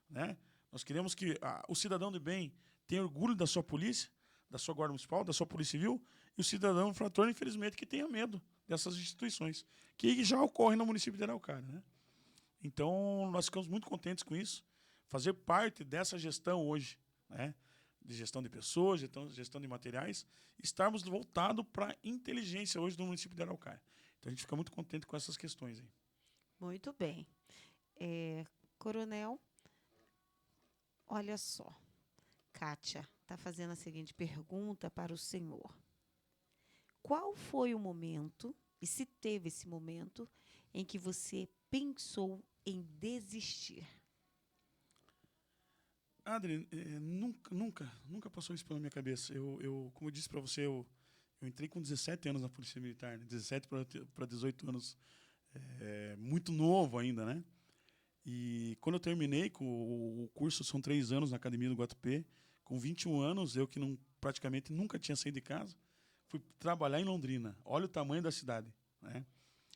Né? Nós queremos que o cidadão de bem tenha orgulho da sua polícia, da sua Guarda Municipal, da sua Polícia Civil, e o cidadão infrator, infelizmente, que tenha medo dessas instituições, que já ocorrem no município de Araucária. Né? Então, nós ficamos muito contentes com isso, fazer parte dessa gestão hoje, né? De gestão de pessoas, gestão de materiais, estarmos voltados para a inteligência hoje do município de Araucária. Então, a gente fica muito contente com essas questões aí. Muito bem. Coronel, olha só. Kátia está fazendo a seguinte pergunta para o senhor. Qual foi o momento, e se teve esse momento, em que você pensou em desistir? Adri, nunca passou isso pela minha cabeça. Como eu disse para você, eu entrei com 17 anos na Polícia Militar, né? 17 para 18 anos, muito novo ainda, né? E quando eu terminei com o curso, são 3 anos na Academia do Guatupê, com 21 anos, eu que praticamente nunca tinha saído de casa, fui trabalhar em Londrina. Olha o tamanho da cidade, né?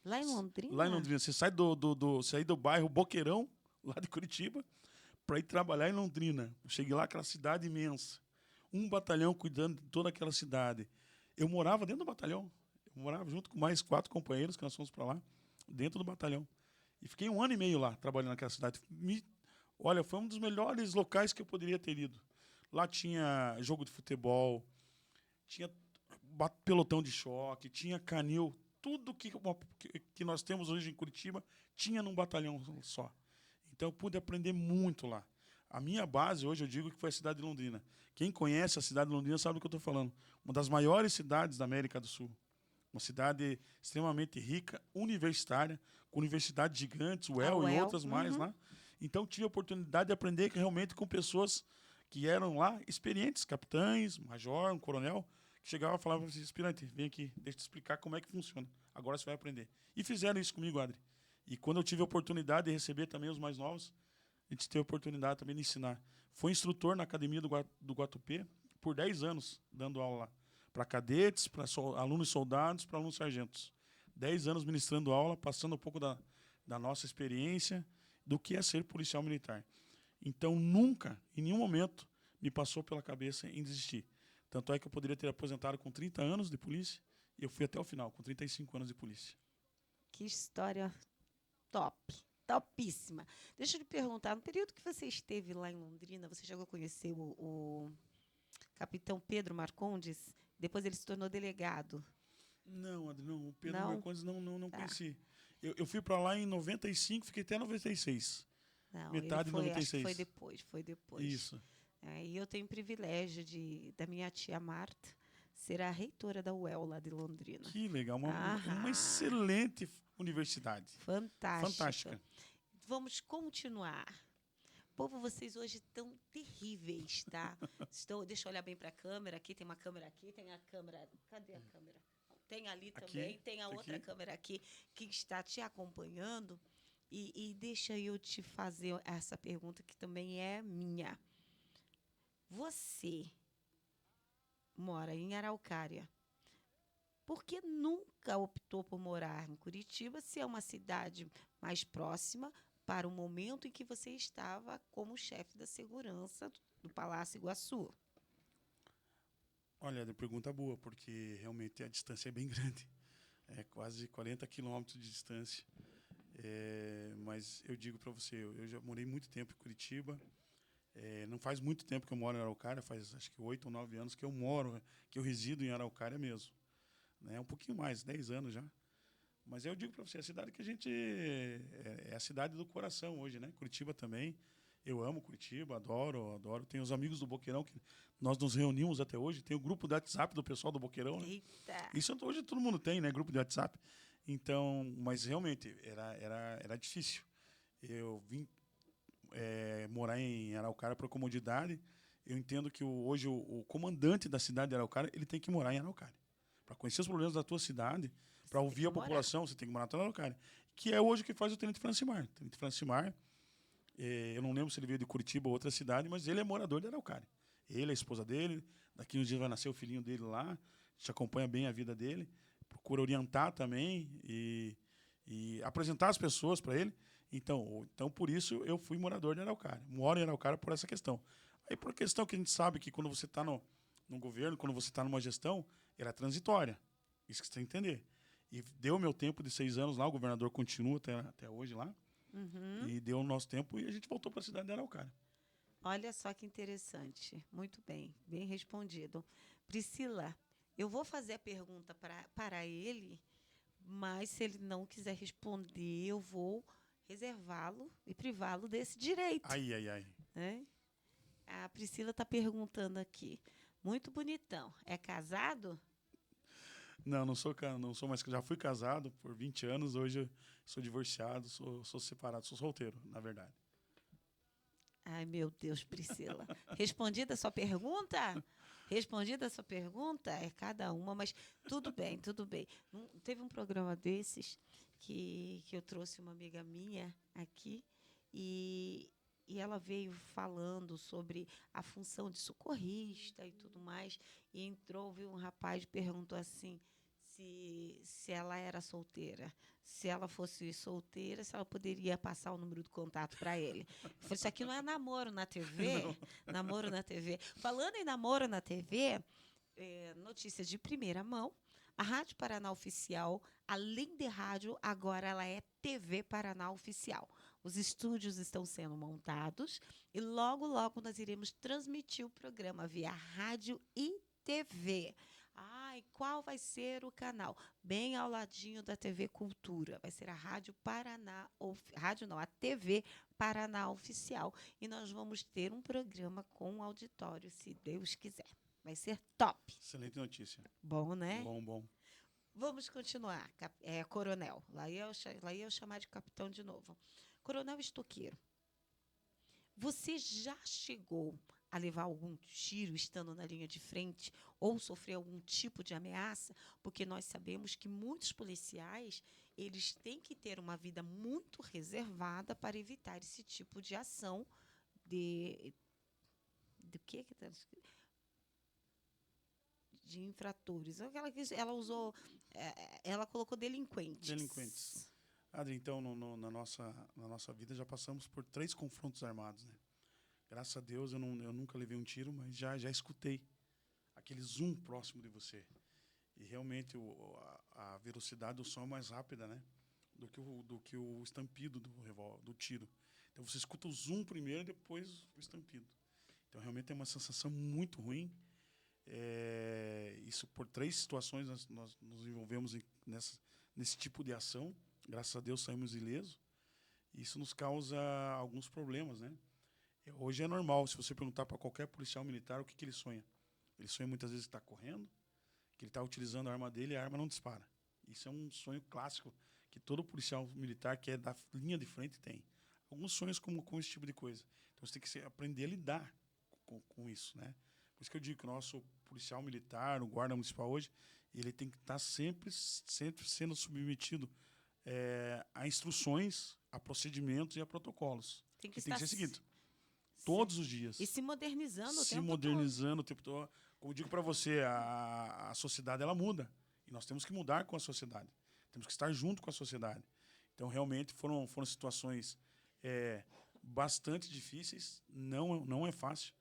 Lá em Londrina? Lá em Londrina. Você sai do bairro Boqueirão, lá de Curitiba, para ir trabalhar em Londrina. Eu cheguei lá, aquela cidade imensa. Um batalhão cuidando de toda aquela cidade. Eu morava dentro do batalhão. Eu morava junto com mais 4 companheiros que nós fomos para lá, dentro do batalhão. E fiquei 1 ano e meio lá, trabalhando naquela cidade. Olha, foi um dos melhores locais que eu poderia ter ido. Lá tinha jogo de futebol, tinha pelotão de choque, tinha canil, tudo que nós temos hoje em Curitiba tinha num batalhão só. Então eu pude aprender muito lá. A minha base hoje eu digo que foi a cidade de Londrina. Quem conhece a cidade de Londrina sabe do que eu estou falando. Uma das maiores cidades da América do Sul. Uma cidade extremamente rica, universitária, com universidades gigantes, UEL e outras mais lá. Então tive a oportunidade de aprender realmente com pessoas que eram lá experientes, capitães, major, um coronel, que chegava e falava assim, aspirante, vem aqui, deixa eu te explicar como é que funciona. Agora você vai aprender. E fizeram isso comigo, Adri. E quando eu tive a oportunidade de receber também os mais novos, a gente teve a oportunidade também de ensinar. Foi instrutor na Academia do Guatupê por 10 anos, dando aula lá. Para cadetes, para alunos soldados, para alunos sargentos. 10 anos ministrando aula, passando um pouco da nossa experiência, do que é ser policial militar. Então, nunca, em nenhum momento, me passou pela cabeça em desistir. Tanto é que eu poderia ter aposentado com 30 anos de polícia, e eu fui até o final, com 35 anos de polícia. Que história top, topíssima. Deixa eu lhe perguntar, no período que você esteve lá em Londrina, você chegou a conhecer o capitão Pedro Marcondes? Depois ele se tornou delegado. Não, Adri, não. O Pedro Não? Marcondes não Tá. conheci. Eu fui para lá em 95, fiquei até 96. Não, Metade de ele foi, acho que 96. foi depois. Isso. E eu tenho o privilégio da minha tia Marta ser a reitora da UEL lá de Londrina. Que legal. Uma Aham. excelente universidade. Fantástica. Fantástica. Vamos continuar. Povo, vocês hoje estão terríveis, tá? Deixa eu olhar bem para a câmera. Aqui tem uma câmera aqui, tem a câmera. Cadê a câmera? Tem ali também, tem a outra câmera aqui que está te acompanhando. E deixa eu te fazer essa pergunta que também é minha. Você mora em Araucária. Por que nunca optou por morar em Curitiba, se é uma cidade mais próxima para o momento em que você estava como chefe da segurança do Palácio Iguaçu? Olha, é pergunta boa, porque realmente a distância é bem grande. É quase 40 quilômetros de distância. Mas eu digo para você, eu já morei muito tempo em Curitiba. Não faz muito tempo que eu moro em Araucária, faz acho que 8 ou 9 anos que eu moro, que eu resido em Araucária mesmo. Né? Um pouquinho mais, 10 anos já. Mas eu digo para você, a cidade que a gente... É a cidade do coração hoje, né? Curitiba também. Eu amo Curitiba, adoro. Tenho os amigos do Boqueirão, que nós nos reunimos até hoje. Tem o grupo do WhatsApp do pessoal do Boqueirão. Né? Eita! Isso hoje todo mundo tem, né? Grupo de WhatsApp. Então, mas realmente era difícil. Eu vim morar em Araucária por comodidade. Eu entendo que hoje o comandante da cidade de Araucária ele tem que morar em Araucária. Para conhecer os problemas da tua cidade, para ouvir a população, você tem que morar em Araucária. Que é hoje que faz o Tenente Francimar. O Tenente Francimar, eu não lembro se ele veio de Curitiba ou outra cidade, mas ele é morador de Araucária. Ele, a esposa dele, daqui uns dias vai nascer o filhinho dele lá, a gente acompanha bem a vida dele, procura orientar também e apresentar as pessoas para ele. Então, por isso, eu fui morador de Araucária. Moro em Araucária por essa questão. Aí, por questão que a gente sabe que quando você está no governo, quando você está numa gestão, ela é transitória. Isso que você tem que entender. E deu meu tempo de 6 anos lá, o governador continua até hoje lá. E deu o nosso tempo e a gente voltou para a cidade de Araucária. Olha só que interessante. Muito bem, bem respondido. Priscila, eu vou fazer a pergunta para ele, mas se ele não quiser responder, eu vou reservá-lo e privá-lo desse direito. Ai. Né? A Priscila está perguntando aqui. Muito bonitão. É casado? Não, não sou mais. Já fui casado por 20 anos, hoje eu sou divorciado, sou separado, sou solteiro, na verdade. Ai, meu Deus, Priscila. Respondida a sua pergunta? Respondida a sua pergunta? É cada uma, mas tudo bem, tudo bem. Teve um programa desses que eu trouxe uma amiga minha aqui e, e ela veio falando sobre a função de socorrista e tudo mais. E entrou, viu um rapaz e perguntou assim se ela era solteira. Se ela fosse solteira, se ela poderia passar o número do contato para ele. Eu falei, isso aqui não é namoro na TV? Não. Namoro na TV. Falando em namoro na TV, notícia de primeira mão, a Rádio Paraná Oficial, além de rádio, agora ela é TV Paraná Oficial. Os estúdios estão sendo montados e logo, logo nós iremos transmitir o programa via rádio e TV. Ah, e qual vai ser o canal? Bem ao ladinho da TV Cultura. Vai ser a Rádio Paraná, rádio não, a TV Paraná Oficial. E nós vamos ter um programa com auditório, se Deus quiser. Vai ser top. Excelente notícia. Bom, né? Bom, bom. Vamos continuar. Coronel. Lá ia eu chamar de capitão de novo. Coronel Estoqueiro, você já chegou a levar algum tiro estando na linha de frente ou sofrer algum tipo de ameaça? Porque nós sabemos que muitos policiais, eles têm que ter uma vida muito reservada para evitar esse tipo de ação do que está de infratores. Ela usou, ela colocou delinquentes. Delinquentes. Adri, então, na nossa vida já passamos por 3 confrontos armados, né? Graças a Deus eu nunca levei um tiro, mas já escutei aquele zoom próximo de você. E realmente a velocidade do som é mais rápida, né? Do que o estampido do tiro. Então você escuta o zoom primeiro e depois o estampido. Então realmente é uma sensação muito ruim. Isso por 3 situações nós nos envolvemos nesse tipo de ação. Graças a Deus saímos ilesos. Isso nos causa alguns problemas, né? Hoje é normal, se você perguntar para qualquer policial militar o que ele sonha. Ele sonha muitas vezes que está correndo, que ele está utilizando a arma dele e a arma não dispara. Isso é um sonho clássico que todo policial militar que é da linha de frente tem. Alguns sonhos com esse tipo de coisa. Então você tem que aprender a lidar com isso, né? Por isso que eu digo que o nosso policial militar, o guarda municipal hoje, ele tem que estar sempre sendo submetido a instruções, a procedimentos e a protocolos. Tem que Tem estar que ser seguido. Todos os dias. E se modernizando o Se tempo modernizando o tempo todo. Como eu digo para você, a sociedade ela muda. E nós temos que mudar com a sociedade. Temos que estar junto com a sociedade. Então, realmente, foram situações bastante difíceis. Não é fácil.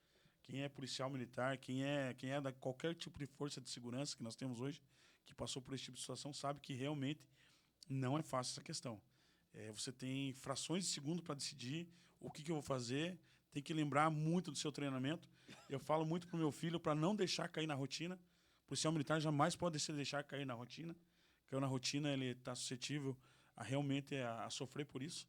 Quem é policial militar, quem é da qualquer tipo de força de segurança que nós temos hoje, que passou por esse tipo de situação, sabe que realmente não é fácil essa questão. Você tem frações de segundo para decidir o que eu vou fazer. Tem que lembrar muito do seu treinamento. Eu falo muito para o meu filho para não deixar cair na rotina. O policial militar jamais pode se deixar cair na rotina. Caiu na rotina, ele está suscetível realmente a sofrer por isso.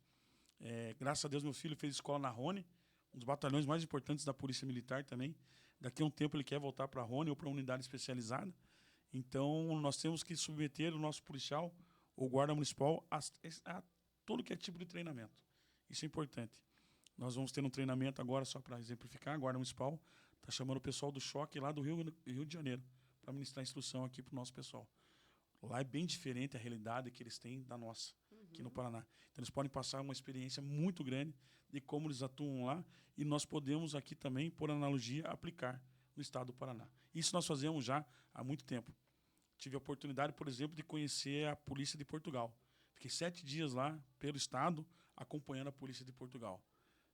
Graças a Deus, meu filho fez escola na Rony, um dos batalhões mais importantes da Polícia Militar também. Daqui a um tempo ele quer voltar para a Rony ou para uma unidade especializada. Então, nós temos que submeter o nosso policial, o guarda municipal, a todo que é tipo de treinamento. Isso é importante. Nós vamos ter um treinamento agora, só para exemplificar, a Guarda Municipal está chamando o pessoal do choque lá do Rio de Janeiro para ministrar instrução aqui para o nosso pessoal. Lá é bem diferente a realidade que eles têm da nossa, aqui no Paraná. Então, eles podem passar uma experiência muito grande de como eles atuam lá e nós podemos aqui também, por analogia, aplicar no estado do Paraná. Isso nós fazemos já há muito tempo. Tive a oportunidade, por exemplo, de conhecer a Polícia de Portugal. Fiquei 7 dias lá, pelo estado, acompanhando a Polícia de Portugal.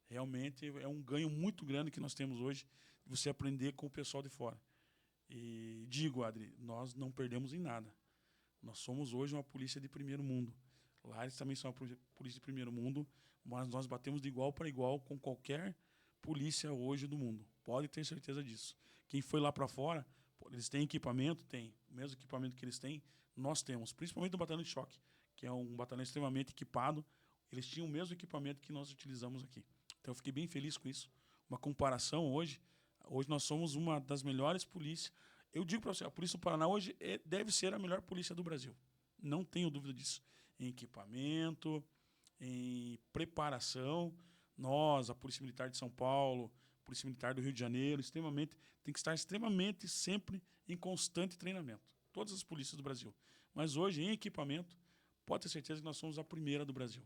Realmente é um ganho muito grande que nós temos hoje, de você aprender com o pessoal de fora. E digo, Adri, nós não perdemos em nada. Nós somos hoje uma polícia de primeiro mundo. Lá eles também são uma polícia de primeiro mundo, mas nós batemos de igual para igual com qualquer polícia hoje do mundo. Pode ter certeza disso. Quem foi lá para fora, eles têm equipamento? Tem. O mesmo equipamento que eles têm, nós temos. Principalmente o batalhão de choque, que é um batalhão extremamente equipado. Eles tinham o mesmo equipamento que nós utilizamos aqui. Então, eu fiquei bem feliz com isso. Uma comparação hoje nós somos uma das melhores polícias. Eu digo para você, a Polícia do Paraná hoje deve ser a melhor polícia do Brasil. Não tenho dúvida disso. Em equipamento, em preparação, Nós, a Polícia Militar de São Paulo, a Polícia Militar do Rio de Janeiro, tem que estar extremamente sempre em constante treinamento. Todas as polícias do Brasil. Mas hoje, em equipamento, pode ter certeza que nós somos a primeira do Brasil.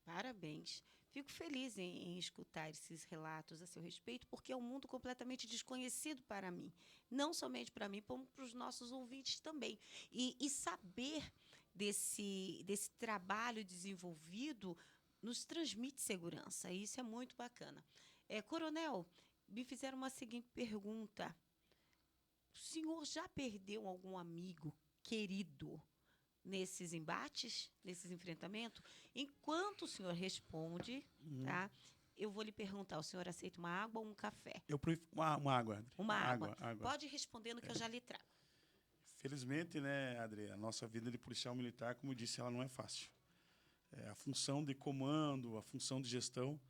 Parabéns. Fico feliz em escutar esses relatos a seu respeito, porque é um mundo completamente desconhecido para mim. Não somente para mim, como para os nossos ouvintes também. E saber desse trabalho desenvolvido nos transmite segurança. E isso é muito bacana. Coronel, me fizeram uma seguinte pergunta. O senhor já perdeu algum amigo querido nesses embates, nesses enfrentamentos? Enquanto o senhor responde, tá? Eu vou lhe perguntar, o senhor aceita uma água ou um café? Eu prefiro uma água, Adri. Uma água. Água. Pode ir respondendo que eu já lhe trago. Felizmente, né, Adri, a nossa vida de policial militar, como eu disse, ela não é fácil. A função de comando, a função de gestão,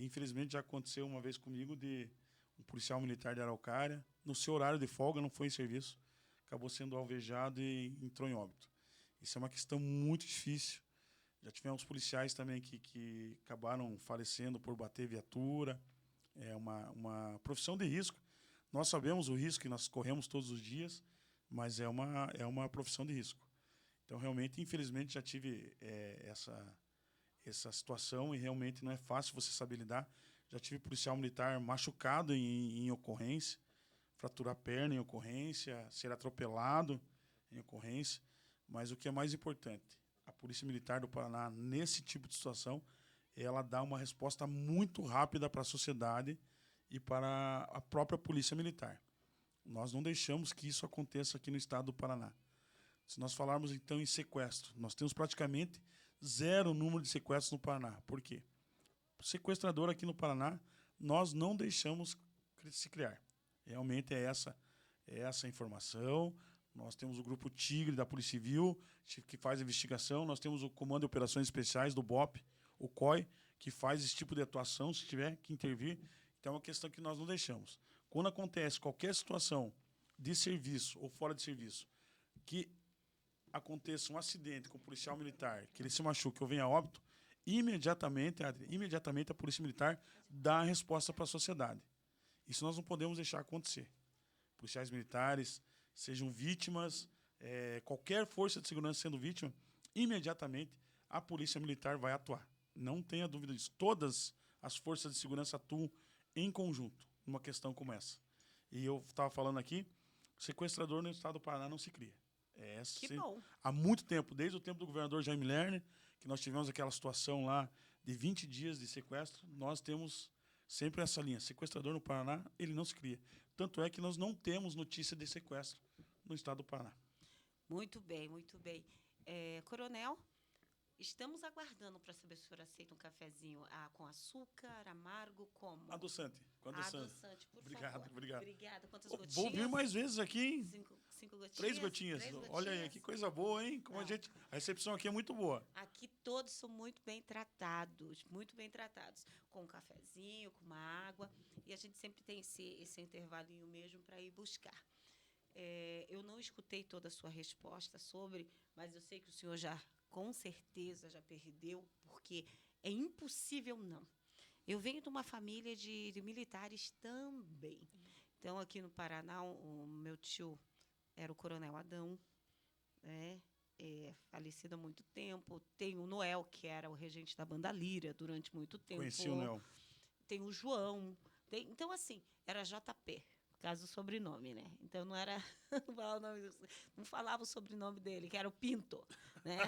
infelizmente já aconteceu uma vez comigo de um policial militar de Araucária, no seu horário de folga, não foi em serviço, acabou sendo alvejado e entrou em óbito. Isso é uma questão muito difícil. Já tivemos policiais também que acabaram falecendo por bater viatura. É uma profissão de risco. Nós sabemos o risco que nós corremos todos os dias, mas é uma profissão de risco. Então, realmente, infelizmente, já tive essa situação e realmente não é fácil você saber lidar. Já tive policial militar machucado em ocorrência, fraturar a perna em ocorrência, ser atropelado em ocorrência. Mas o que é mais importante, a Polícia Militar do Paraná, nesse tipo de situação, ela dá uma resposta muito rápida para a sociedade e para a própria Polícia Militar. Nós não deixamos que isso aconteça aqui no estado do Paraná. Se nós falarmos, então, em sequestro, nós temos praticamente zero número de sequestros no Paraná. Por quê? O sequestrador aqui no Paraná, nós não deixamos se criar. Realmente é essa a informação. Nós temos o Grupo Tigre da Polícia Civil, que faz a investigação. Nós temos o Comando de Operações Especiais do BOP, o COI, que faz esse tipo de atuação, se tiver que intervir. Então, é uma questão que nós não deixamos. Quando acontece qualquer situação de serviço ou fora de serviço, que aconteça um acidente com o policial militar, que ele se machuque ou venha a óbito, imediatamente a Polícia Militar dá a resposta para a sociedade. Isso nós não podemos deixar acontecer. Policiais militares, sejam vítimas, qualquer força de segurança sendo vítima, imediatamente a Polícia Militar vai atuar. Não tenha dúvida disso. Todas as forças de segurança atuam em conjunto numa questão como essa. E eu estava falando aqui, sequestrador no estado do Paraná não se cria. Que bom. Há muito tempo, desde o tempo do governador Jaime Lerner, que nós tivemos aquela situação lá de 20 dias de sequestro, nós temos sempre essa linha. Sequestrador no Paraná, ele não se cria. Tanto é que nós não temos notícia de sequestro no estado do Paraná. Muito bem, muito bem. Coronel, estamos aguardando para saber se o senhor aceita um cafezinho com açúcar, amargo, como? Adoçante. Com adoçante. Adoçante, por Obrigado, favor. obrigado. Obrigada. Quantas gotinhas? Vou vir mais vezes aqui, hein? 5 gotinhas? 3 gotinhas. 3 gotinhas. Olha aí, que coisa boa, hein? Como a recepção aqui é muito boa. Aqui todos são muito bem tratados, muito bem tratados. Com um cafezinho, com uma água. E a gente sempre tem esse intervalinho mesmo para ir buscar. Eu não escutei toda a sua resposta mas eu sei que o senhor com certeza, já perdeu, porque é impossível não. Eu venho de uma família de militares também. Então, aqui no Paraná, o meu tio era o Coronel Adão, né? Falecido há muito tempo. Tem o Noel, que era o regente da Banda Lira durante muito tempo. Conheci o Noel. Tem o João. Então, assim, era JP, por causa do sobrenome, né? Então, não era... não falava o sobrenome dele, que era o Pinto, né?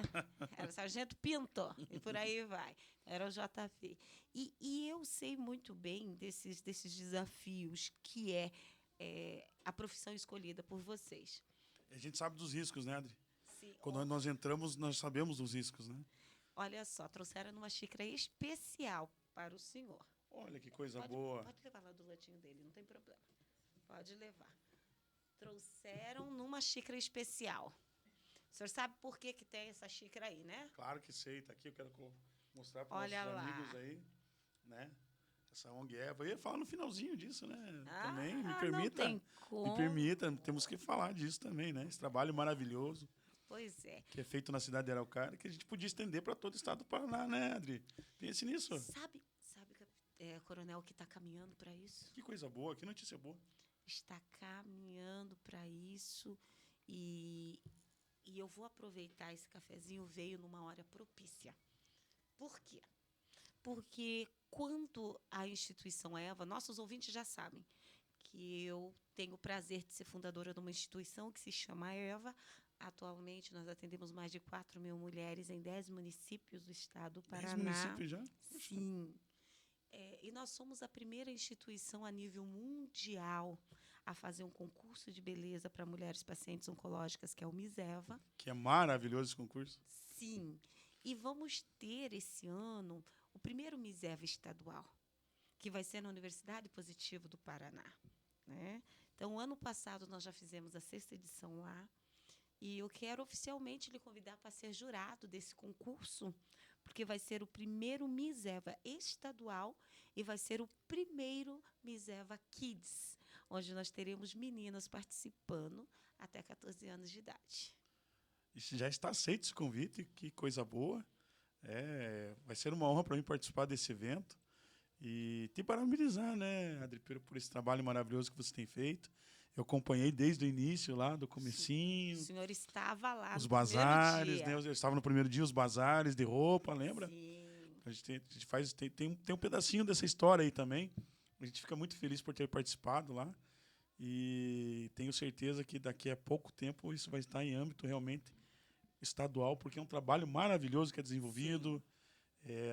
Era o Sargento Pinto, e por aí vai. Era o JP. E eu sei muito bem desses desafios que é a profissão escolhida por vocês. A gente sabe dos riscos, né, Adri? Sim. Quando nós entramos, nós sabemos dos riscos, né? Olha só, trouxeram numa xícara especial para o senhor. Olha que coisa boa. Pode levar lá do latinho dele, não tem problema. Pode levar. Trouxeram numa xícara especial. O senhor sabe por que tem essa xícara aí, né? Claro que sei, está aqui, eu quero mostrar para os nossos amigos aí, né? Essa ONG Eva. Eu ia falar no finalzinho disso, né? Também, me permita. Não tem como. Me permita, temos que falar disso também, né? Esse trabalho maravilhoso. Pois é. que é feito na cidade de Araucária, que a gente podia estender para todo o estado do Paraná, né, Adri? Pense nisso. Sabe, coronel, que está caminhando para isso? Que coisa boa, que notícia boa. Está caminhando para isso e eu vou aproveitar, esse cafezinho veio numa hora propícia. Por quê? Porque quando a instituição EVA, nossos ouvintes já sabem que eu tenho o prazer de ser fundadora de uma instituição que se chama EVA. Atualmente, nós atendemos mais de 4.000 mulheres em 10 municípios do estado do 10 Paraná. municípios já? Sim. E nós somos a primeira instituição a nível mundial a fazer um concurso de beleza para mulheres pacientes oncológicas, que é o MISEVA. Que é maravilhoso esse concurso. Sim. E vamos ter esse ano o primeiro MISEVA estadual, que vai ser na Universidade Positivo do Paraná, né? Então, ano passado, nós já fizemos a 6ª edição lá. E eu quero oficialmente lhe convidar para ser jurado desse concurso, porque vai ser o primeiro MISEVA estadual e vai ser o primeiro MISEVA Kids, onde nós teremos meninas participando até 14 anos de idade. E já está aceito esse convite, que coisa boa. Vai ser uma honra para mim participar desse evento e te parabenizar, né, Adri, por esse trabalho maravilhoso que você tem feito. Eu acompanhei desde o início, lá do comecinho. O senhor estava lá os no bazares, primeiro dia. né? Eu estava no primeiro dia, os bazares de roupa, lembra? Sim. A gente faz, tem um pedacinho dessa história aí também. A gente fica muito feliz por ter participado lá. E tenho certeza que daqui a pouco tempo isso vai estar em âmbito realmente estadual, porque é um trabalho maravilhoso que é desenvolvido.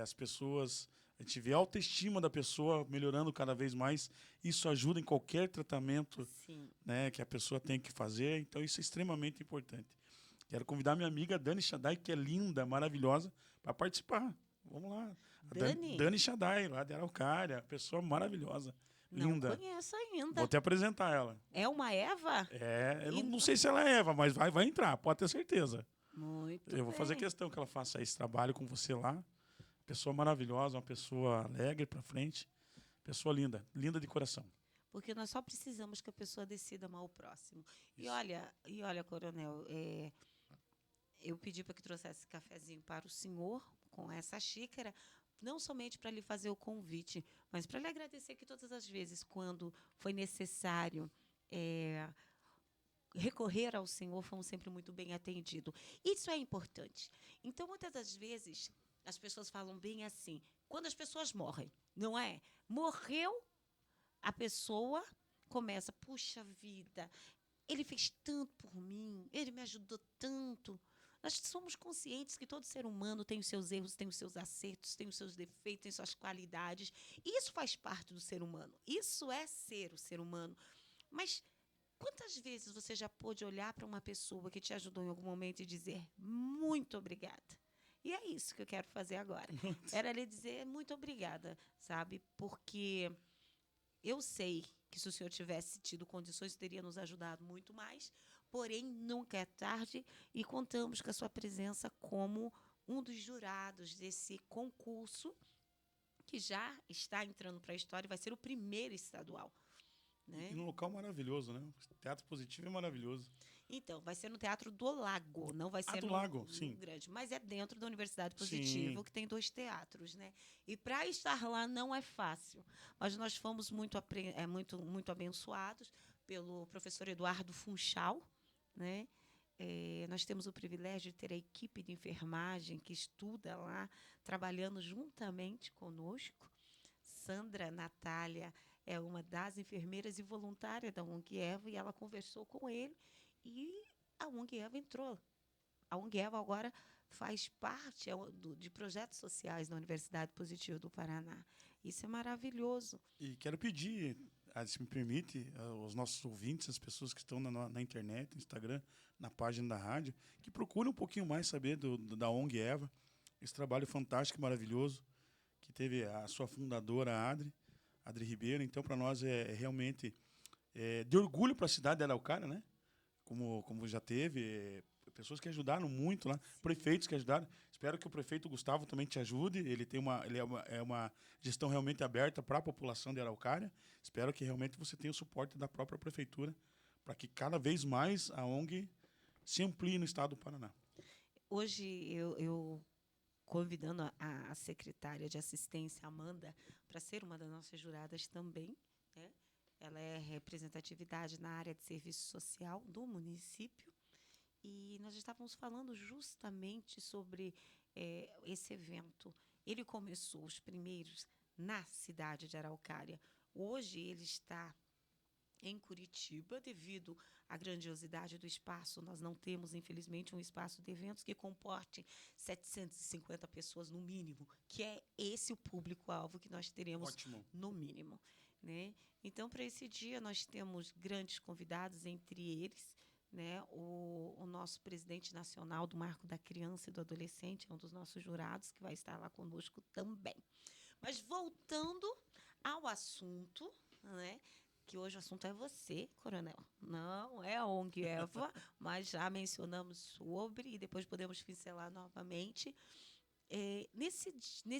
As pessoas, a gente vê a autoestima da pessoa melhorando cada vez mais. Isso ajuda em qualquer tratamento, né, que a pessoa tem que fazer. Então, isso é extremamente importante. Quero convidar minha amiga Dani Shaddai, que é linda, maravilhosa, para participar. Vamos lá. Dani Shaddai, lá de Araucária, pessoa maravilhosa. Linda. Não conheço ainda. Vou te apresentar ela. É uma Eva? Eu não sei se ela é Eva, mas vai entrar, pode ter certeza. Muito Eu vou fazer questão que ela faça esse trabalho com você lá. Pessoa maravilhosa, uma pessoa alegre para frente. Pessoa linda, linda de coração. Porque nós só precisamos que a pessoa decida amar o próximo. E olha, coronel, eu pedi para que trouxesse esse cafezinho para o senhor, com essa xícara, não somente para lhe fazer o convite, mas para lhe agradecer que todas as vezes, quando foi necessário recorrer ao senhor, fomos sempre muito bem atendidos. Isso é importante. Então, muitas das vezes, as pessoas falam bem assim, quando as pessoas morrem, não é? Morreu, a pessoa começa, puxa vida, ele fez tanto por mim, ele me ajudou tanto. Nós somos conscientes que todo ser humano tem os seus erros, tem os seus acertos, tem os seus defeitos, tem suas qualidades. E isso faz parte do ser humano. Isso é ser o ser humano. Mas quantas vezes você já pôde olhar para uma pessoa que te ajudou em algum momento e dizer muito obrigada? E é isso que eu quero fazer agora. Era lhe dizer muito obrigada, sabe? Porque eu sei que se o senhor tivesse tido condições, teria nos ajudado muito mais, porém, nunca é tarde e contamos com a sua presença como um dos jurados desse concurso que já está entrando para a história e vai ser o primeiro estadual. Né? E num local maravilhoso, né? O Teatro Positivo é maravilhoso. Então, vai ser no Teatro do Lago, não vai ser do Lago, sim. Grande, mas é dentro da Universidade Positivo, que tem 2 teatros, né? E para estar lá não é fácil, mas nós fomos muito abençoados pelo professor Eduardo Funchal, né? Nós temos o privilégio de ter a equipe de enfermagem que estuda lá, trabalhando juntamente conosco. Sandra Natália é uma das enfermeiras e voluntária da ONG EVA, e ela conversou com ele, e a ONG EVA entrou. A ONG EVA agora faz parte de projetos sociais da Universidade Positivo do Paraná. Isso é maravilhoso. E quero pedir, se me permite, aos nossos ouvintes, as pessoas que estão na internet, no Instagram, na página da rádio, que procurem um pouquinho mais saber da ONG EVA, esse trabalho fantástico e maravilhoso, que teve a sua fundadora, a Adri Ribeiro. Então, para nós é realmente de orgulho para a cidade de Araucária, né? Como já teve pessoas que ajudaram muito lá, prefeitos que ajudaram. Espero que o prefeito Gustavo também te ajude. Ele é uma gestão realmente aberta para a população de Araucária. Espero que realmente você tenha o suporte da própria prefeitura para que cada vez mais a ONG se amplie no estado do Paraná. Hoje, eu convidando a secretária de assistência, Amanda, para ser uma das nossas juradas também, né? Ela é representatividade na área de serviço social do município. E nós estávamos falando justamente sobre esse evento. Ele começou os primeiros na cidade de Araucária. Hoje ele está em Curitiba, devido à grandiosidade do espaço. Nós não temos, infelizmente, um espaço de eventos que comporte 750 pessoas no mínimo, que é esse o público-alvo que nós teremos. Ótimo. No mínimo, né? Então, para esse dia, nós temos grandes convidados, entre eles, né, o nosso presidente nacional do Marco da Criança e do Adolescente, é um dos nossos jurados, que vai estar lá conosco também. Mas voltando ao assunto, né, que hoje o assunto é você, Coronel. Não é a ONG Eva, mas já mencionamos sobre, e depois podemos pincelar novamente.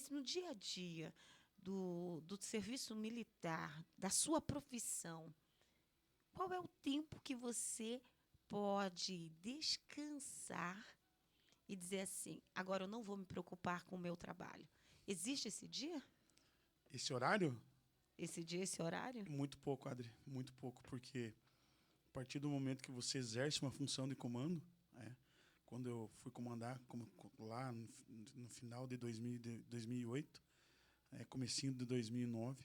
No dia a dia do serviço militar, da sua profissão, qual é o tempo que você pode descansar e dizer assim, agora eu não vou me preocupar com o meu trabalho? Existe esse dia? Esse horário? Esse dia, esse horário? Muito pouco, Adri. Muito pouco, porque a partir do momento que você exerce uma função de comando, quando eu fui comandar lá no final de 2008, comecinho de 2009,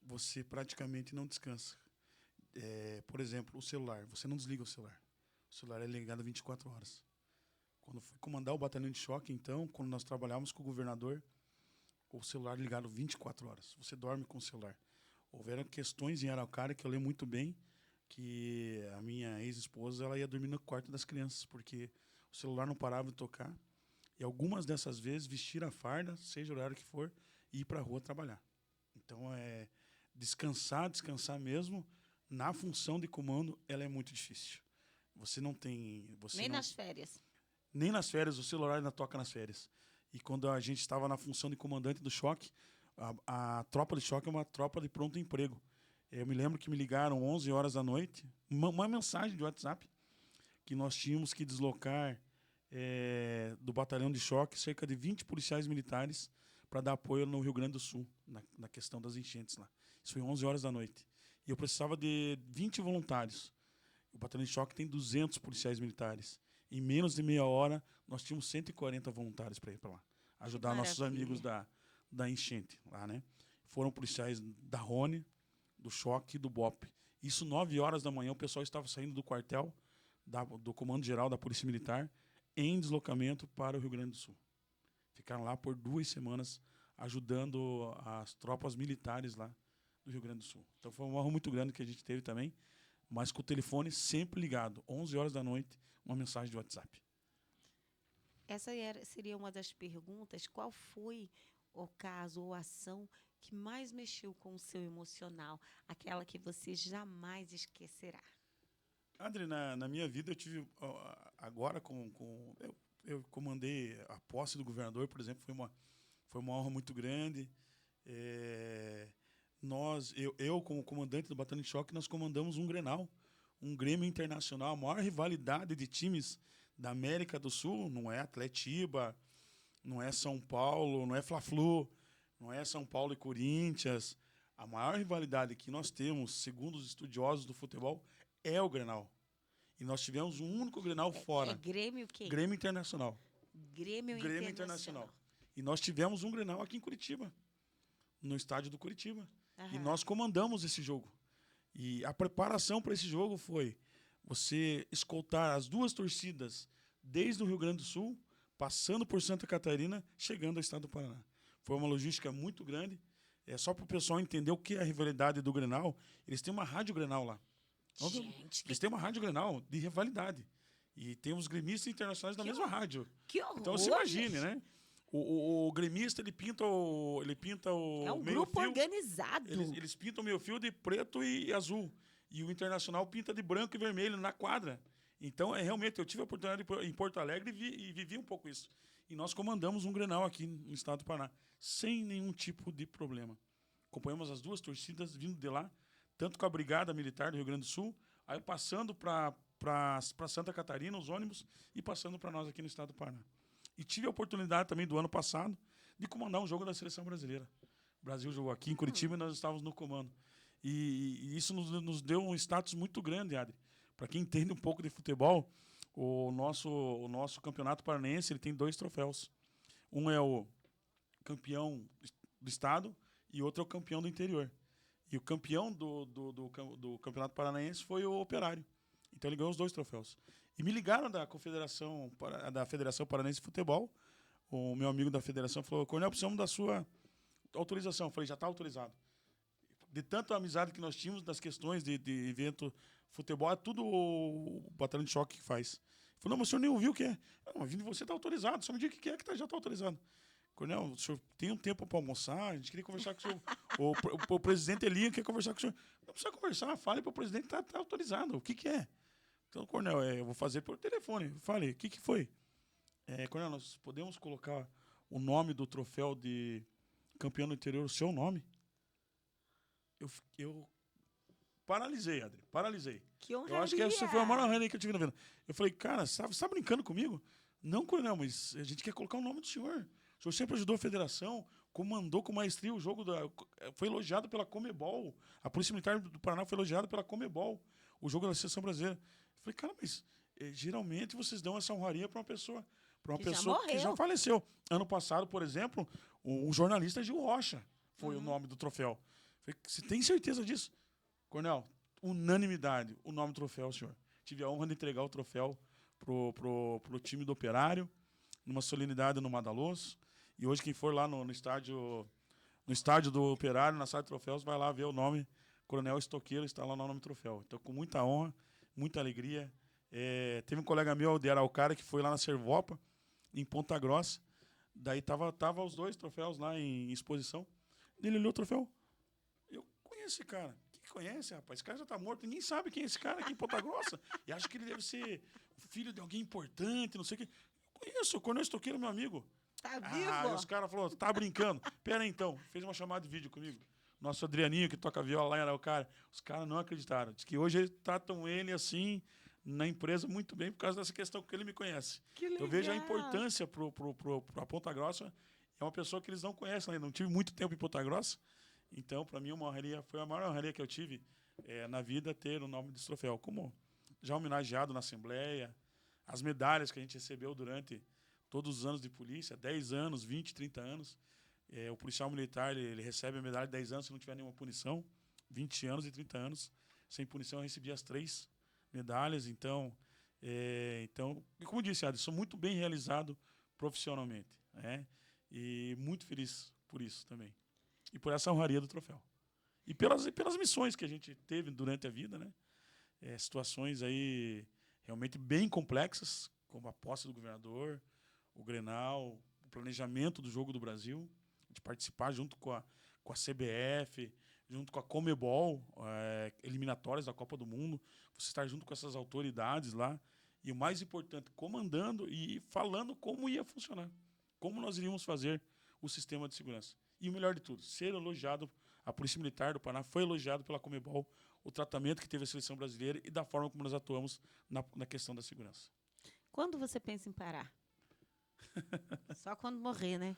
você praticamente não descansa. Por exemplo, o celular. Você não desliga o celular. O celular é ligado 24 horas. Quando eu fui comandar o batalhão de choque, então, quando nós trabalhávamos com o governador, o celular ligado 24 horas. Você dorme com o celular. Houveram questões em Araucária que eu lembro muito bem, que a minha ex-esposa ela ia dormir no quarto das crianças, porque o celular não parava de tocar. E algumas dessas vezes, vestir a farda, seja o horário que for, e ir para a rua trabalhar. Então, descansar mesmo, na função de comando, ela é muito difícil. Você não tem... Nas férias. Nem nas férias, o celular ainda toca nas férias. E quando a gente estava na função de comandante do choque, a tropa de choque é uma tropa de pronto emprego. Eu me lembro que me ligaram 11 horas da noite, uma mensagem de WhatsApp, que nós tínhamos que deslocar do batalhão de choque cerca de 20 policiais militares para dar apoio no Rio Grande do Sul, na questão das enchentes lá. Isso foi 11 horas da noite. E eu precisava de 20 voluntários. O batalhão de choque tem 200 policiais militares. Em menos de meia hora, nós tínhamos 140 voluntários para ir para lá. Ajudar nossos amigos da enchente lá, né? Foram policiais da Rony, do choque e do BOP. Isso 9 horas da manhã, o pessoal estava saindo do quartel, do Comando Geral da Polícia Militar, em deslocamento para o Rio Grande do Sul. Ficaram lá por 2 semanas ajudando as tropas militares lá do Rio Grande do Sul. Então foi uma honra muito grande que a gente teve também, mas com o telefone sempre ligado, 11 horas da noite, uma mensagem de WhatsApp. Essa seria uma das perguntas. Qual foi o caso ou ação que mais mexeu com o seu emocional? Aquela que você jamais esquecerá. Adri, na minha vida eu tive, agora eu comandei a posse do governador, por exemplo, foi uma honra muito grande. Eu como comandante do Batalhão de Choque, nós comandamos um Grenal, um Grêmio Internacional, a maior rivalidade de times da América do Sul, não é Atletiba, não é São Paulo, não é Fla-Flu, não é São Paulo e Corinthians. A maior rivalidade que nós temos, segundo os estudiosos do futebol, é o Grenal. E nós tivemos um único Grenal fora. Grêmio quem? Grêmio Internacional. Grêmio Internacional. E nós tivemos um Grenal aqui em Curitiba, no estádio do Curitiba. Aham. E nós comandamos esse jogo. E a preparação para esse jogo foi você escoltar as 2 torcidas desde o Rio Grande do Sul, passando por Santa Catarina, chegando ao estado do Paraná. Foi uma logística muito grande. Só para o pessoal entender o que é a rivalidade do Grenal, eles têm uma rádio Grenal lá. Eles têm uma rádio Grenal de rivalidade. E tem os gremistas internacionais da mesma rádio. Que horror! Então você imagine, né? O gremista, ele pinta o É um grupo organizado. Eles pintam o meio fio de preto e azul. E o Internacional pinta de branco e vermelho na quadra. Então, realmente, eu tive a oportunidade em Porto Alegre e vivi um pouco isso. E nós comandamos um Grenal aqui no estado do Paraná, sem nenhum tipo de problema. Acompanhamos as 2 torcidas vindo de lá, tanto com a Brigada Militar do Rio Grande do Sul, aí passando para para Santa Catarina, os ônibus, e passando para nós aqui no estado do Paraná. E tive a oportunidade também do ano passado de comandar um jogo da seleção brasileira. O Brasil jogou aqui em Curitiba e nós estávamos no comando. E isso nos deu um status muito grande, Adri. Para quem entende um pouco de futebol, o nosso campeonato paranaense ele tem 2 troféus. Um é o campeão do estado e outro é o campeão do interior. E o campeão do campeonato paranaense foi o Operário. Então ele ganhou os 2 troféus. E me ligaram da Federação Paranaense de Futebol. O meu amigo da federação falou: Coronel, precisamos da sua autorização. Eu falei: já está autorizado. De tanta amizade que nós tínhamos das questões de evento futebol, é tudo o Batalhão de Choque que faz. Ele falou: não, mas o senhor nem ouviu o que é. Mas vindo você está autorizado, só me diga o que é que já está autorizado. Coronel, o senhor tem um tempo para almoçar? A gente queria conversar com o senhor. O presidente Elinho quer conversar com o senhor. Não precisa conversar, fale para o presidente que está autorizado. O que é? Então, Coronel, eu vou fazer por telefone. Falei: o que foi? Coronel, nós podemos colocar o nome do troféu de campeão do interior, o seu nome? Eu paralisei, Adri, paralisei. Que honraria. Eu acho que essa foi a maior honra que eu tive na vida. Eu falei: cara, você está brincando comigo? Não, Coronel, mas a gente quer colocar o nome do senhor. O senhor sempre ajudou a federação, comandou com maestria o jogo, foi elogiado pela Comebol. A Polícia Militar do Paraná foi elogiada pela Comebol, o jogo da seleção brasileira. Eu falei: cara, mas geralmente vocês dão essa honraria para uma pessoa que já faleceu. Ano passado, por exemplo, o jornalista Gil Rocha foi o nome do troféu. Falei: você tem certeza disso? Coronel, unanimidade, o nome do troféu, senhor. Tive a honra de entregar o troféu pro time do Operário, numa solenidade no Madaloso. E hoje, quem for lá no estádio do Operário, na sala de troféus, vai lá ver o nome Coronel Estoqueiro, está lá no nome do troféu. Então, com muita honra, muita alegria. Teve um colega meu, de Araucária, que foi lá na Servopa, em Ponta Grossa. Daí tava os 2 troféus lá em exposição. Ele olhou o troféu. Eu conheço esse cara. Quem conhece, rapaz? Esse cara já tá morto. Ninguém sabe quem é esse cara aqui em Ponta Grossa. E acho que ele deve ser filho de alguém importante, não sei o quê. Eu conheço, o Coronel Estoqueiro, meu amigo. Tá vivo? E os caras falaram: tá brincando. Pera aí, então. Fez uma chamada de vídeo comigo. Nosso Adrianinho, que toca viola lá em Araucária. Os caras não acreditaram. Diz que hoje eles tratam ele assim, na empresa, muito bem, por causa dessa questão que ele me conhece. Que legal. Eu vejo a importância para Ponta Grossa. É uma pessoa que eles não conhecem ainda. Não tive muito tempo em Ponta Grossa. Então, para mim, foi a maior honraria que eu tive na vida, ter o nome desse troféu. Como já homenageado na Assembleia, as medalhas que a gente recebeu durante todos os anos de polícia, 10 anos, 20, 30 anos. O policial militar ele recebe a medalha de 10 anos se não tiver nenhuma punição. 20 anos e 30 anos. Sem punição, eu recebi as 3 medalhas. Então, como eu disse, Adri, sou muito bem realizado profissionalmente. E muito feliz por isso também. E por essa honraria do troféu. E pelas missões que a gente teve durante a vida, né? Situações aí realmente bem complexas, como a posse do governador, o Grenal, o planejamento do Jogo do Brasil, de participar junto com a CBF, junto com a Comebol, eliminatórias da Copa do Mundo, você estar junto com essas autoridades lá, e o mais importante, comandando e falando como ia funcionar, como nós iríamos fazer o sistema de segurança. E o melhor de tudo, ser elogiado, a Polícia Militar do Paraná foi elogiado pela Comebol, o tratamento que teve a seleção brasileira e da forma como nós atuamos na questão da segurança. Quando você pensa em parar? Só quando morrer, né?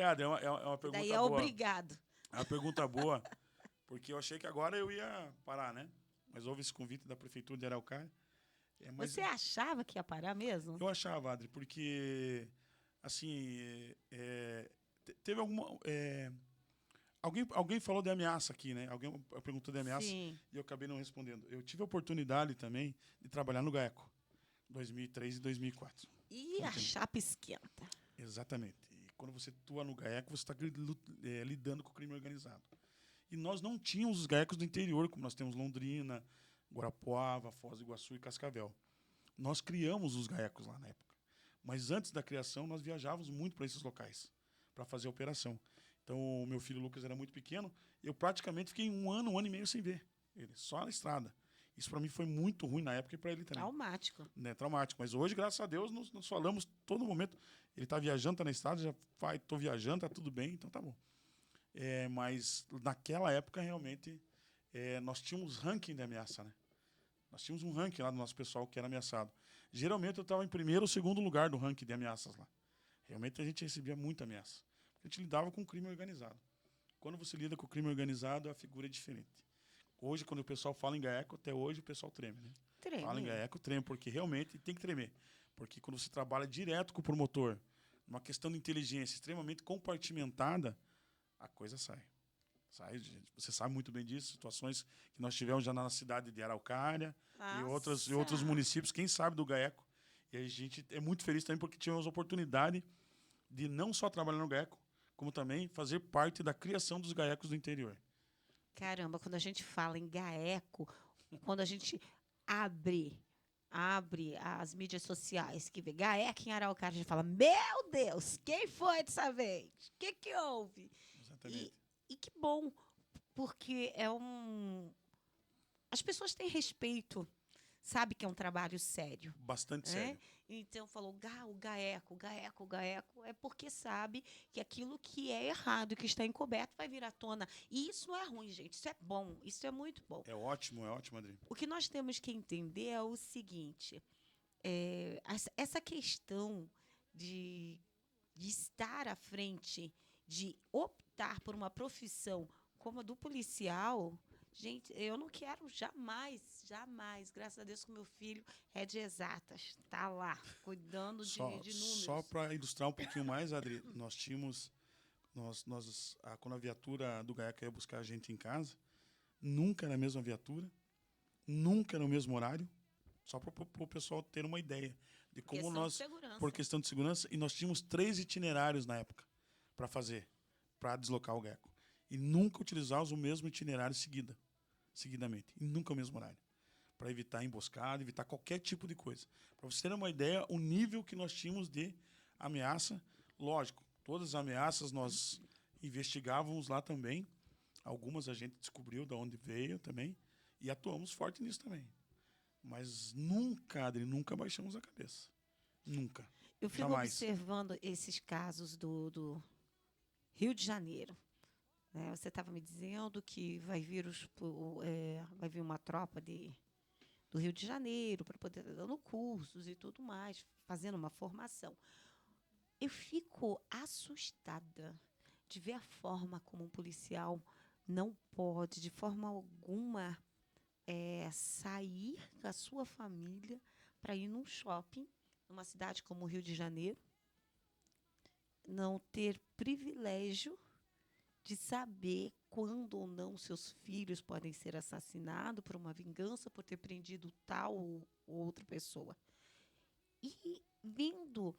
Adri, é uma pergunta daí é boa. Obrigado. É uma pergunta boa, porque eu achei que agora eu ia parar, né? Mas houve esse convite da Prefeitura de Araucária. Você achava que ia parar mesmo? Eu achava, Adri, porque, assim, teve alguma... Alguém falou de ameaça aqui, né? Alguém perguntou de ameaça. Sim. E eu acabei não respondendo. Eu tive a oportunidade também de trabalhar no GAECO, 2003 e 2004. E a chapa esquenta. Exatamente. E quando você atua no GAECO, você está lidando com o crime organizado. E nós não tínhamos os GAECos do interior, como nós temos Londrina, Guarapuava, Foz do Iguaçu e Cascavel. Nós criamos os GAECos lá na época. Mas antes da criação, nós viajávamos muito para esses locais, para fazer a operação. Então, o meu filho Lucas era muito pequeno, eu praticamente fiquei um ano e meio sem ver ele, só na estrada. Isso para mim foi muito ruim na época e para ele também. Traumático. Né, traumático. Mas hoje, graças a Deus, nos falamos todo momento. Ele está viajando, está na estrada, já estou viajando, está tudo bem, então tá bom. Mas naquela época, realmente, nós tínhamos ranking de ameaça, né? Nós tínhamos um ranking lá do nosso pessoal que era ameaçado. Geralmente eu estava em primeiro ou segundo lugar do ranking de ameaças lá. Realmente a gente recebia muita ameaça. A gente lidava com o crime organizado. Quando você lida com o crime organizado, a figura é diferente. Hoje, quando o pessoal fala em GAECO, até hoje o pessoal treme, né? Treme. Fala em GAECO, treme, porque realmente tem que tremer. Porque quando você trabalha direto com o promotor, uma questão de inteligência extremamente compartimentada, a coisa sai. Você sabe muito bem disso, situações que nós tivemos já na cidade de Araucária e outros municípios, quem sabe do GAECO. E a gente é muito feliz também porque tivemos a oportunidade de não só trabalhar no GAECO, como também fazer parte da criação dos GAECOs do interior. Caramba, quando a gente fala em GAECO, quando a gente abre as mídias sociais, que vê GAECO em Araucária, a gente fala, meu Deus, quem foi dessa vez? O que houve? Exatamente. E que bom, porque as pessoas têm respeito, sabe que é um trabalho sério. Bastante Né? sério. Então, falou, o GAECO, é porque sabe que aquilo que é errado, que está encoberto, vai vir à tona. E isso não é ruim, gente, isso é bom, isso é muito bom. É ótimo, Adri. O que nós temos que entender é o seguinte, essa questão de estar à frente, de optar por uma profissão como a do policial, gente, eu não quero jamais, graças a Deus que meu filho é de exatas, está lá, cuidando de números. Só para ilustrar um pouquinho mais, Adri, nós tínhamos, quando a viatura do GAECO ia buscar a gente em casa, nunca era a mesma viatura, nunca era o mesmo horário, só para o pessoal ter uma ideia de como por questão de segurança, e nós tínhamos 3 itinerários na época para fazer, para deslocar o GAECO. E nunca utilizávamos o mesmo itinerário seguidamente, e nunca o mesmo horário, para evitar emboscada, evitar qualquer tipo de coisa. Para vocês terem uma ideia, o nível que nós tínhamos de ameaça, lógico, todas as ameaças nós investigávamos lá também, algumas a gente descobriu de onde veio também, e atuamos forte nisso também. Mas nunca, Adri, nunca baixamos a cabeça. Nunca. Eu fico observando esses casos do Rio de Janeiro. Né? Você estava me dizendo que vai vir uma tropa do Rio de Janeiro para poder estar dando cursos e tudo mais, fazendo uma formação. Eu fico assustada de ver a forma como um policial não pode, de forma alguma, sair da sua família para ir num shopping, numa cidade como o Rio de Janeiro, não ter privilégio de saber quando ou não seus filhos podem ser assassinados por uma vingança, por ter prendido tal ou outra pessoa. E vendo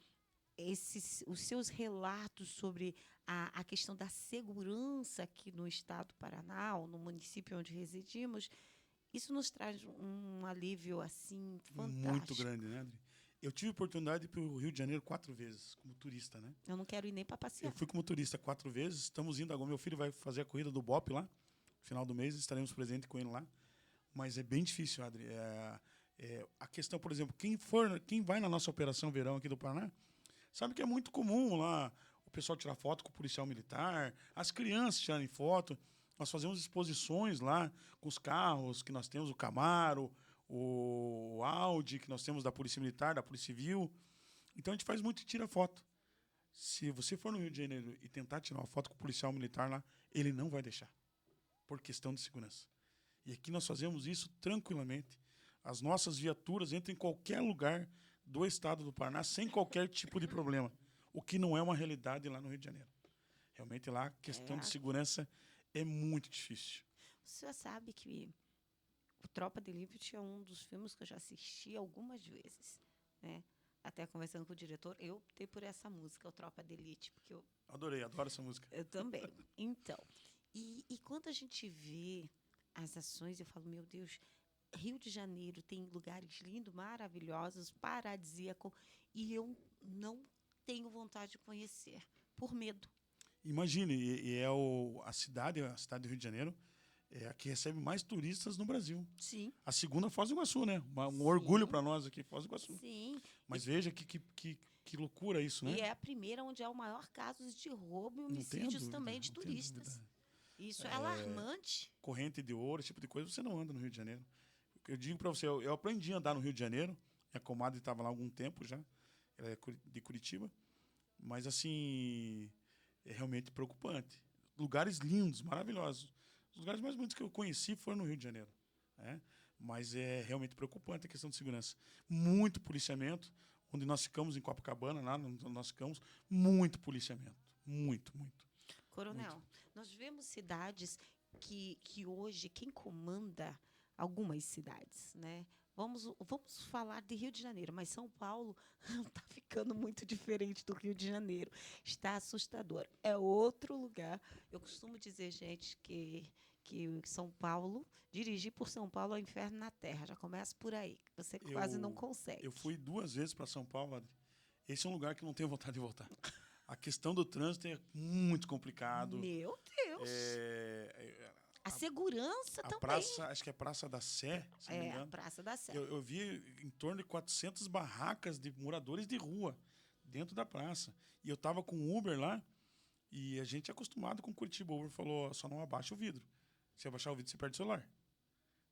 os seus relatos sobre a questão da segurança aqui no estado do Paraná, ou no município onde residimos, isso nos traz um alívio assim fantástico. Muito grande, né, Adri? Eu tive oportunidade de ir para o Rio de Janeiro 4 vezes, como turista, né? Eu não quero ir nem para passear. Eu fui como turista 4 vezes, estamos indo agora. Meu filho vai fazer a corrida do BOP lá, no final do mês, estaremos presentes com ele lá. Mas é bem difícil, Adri. A questão, por exemplo, quem vai na nossa Operação Verão aqui do Paraná, sabe que é muito comum lá o pessoal tirar foto com o policial militar, as crianças tirarem foto. Nós fazemos exposições lá com os carros que nós temos, o Camaro, o Audi, que nós temos da Polícia Militar, da Polícia Civil. Então a gente faz muito e tira foto. Se você for no Rio de Janeiro e tentar tirar uma foto com o policial militar lá, ele não vai deixar, por questão de segurança. E aqui nós fazemos isso tranquilamente. As nossas viaturas entram em qualquer lugar do estado do Paraná sem qualquer tipo de problema, o que não é uma realidade lá no Rio de Janeiro. Realmente lá a questão de segurança é muito difícil. O senhor sabe que o Tropa de Elite é um dos filmes que eu já assisti algumas vezes, né? Até conversando com o diretor, eu optei por essa música, o Tropa de Elite, porque eu adoro essa música. Eu também. Então, e quando a gente vê as ações, eu falo, meu Deus, Rio de Janeiro tem lugares lindos, maravilhosos, paradisíacos, e eu não tenho vontade de conhecer, por medo. Imagine, a cidade do Rio de Janeiro é a que recebe mais turistas no Brasil. Sim. A segunda é Foz do Iguaçu, né? Um orgulho para nós aqui, Foz do Iguaçu. Sim. Mas veja que loucura isso, né? E é a primeira onde há o maior caso de roubo e homicídios também de turistas. Isso é alarmante. Corrente de ouro, esse tipo de coisa, você não anda no Rio de Janeiro. eu digo para você, eu aprendi a andar no Rio de Janeiro. Minha comadre estava lá há algum tempo já. Ela é de Curitiba. Mas, assim, é realmente preocupante. Lugares lindos, maravilhosos. Os lugares mais bonitos que eu conheci foram no Rio de Janeiro, né? Mas é realmente preocupante a questão de segurança. Muito policiamento. Onde nós ficamos em Copacabana, lá onde nós ficamos, muito policiamento. Muito, muito. Coronel, Muito. nós vemos cidades que hoje quem comanda algumas cidades, né? Vamos falar de Rio de Janeiro, mas São Paulo está ficando muito diferente do Rio de Janeiro. Está assustador. É outro lugar. Eu costumo dizer, gente, que São Paulo, dirigir por São Paulo é o inferno na terra. Já começa por aí. Você quase não consegue. Eu fui 2 vezes para São Paulo, Adri. Esse é um lugar que não tenho vontade de voltar. A questão do trânsito é muito complicado. Meu Deus! A segurança A também. praça, acho que é Praça da Sé, se não me É, a engano. Praça da Sé. Eu vi em torno de 400 barracas de moradores de rua dentro da praça. E eu estava com o Uber lá e a gente é acostumado com Curitiba. O Uber falou, só não abaixa o vidro. Se abaixar o vidro, você perde o celular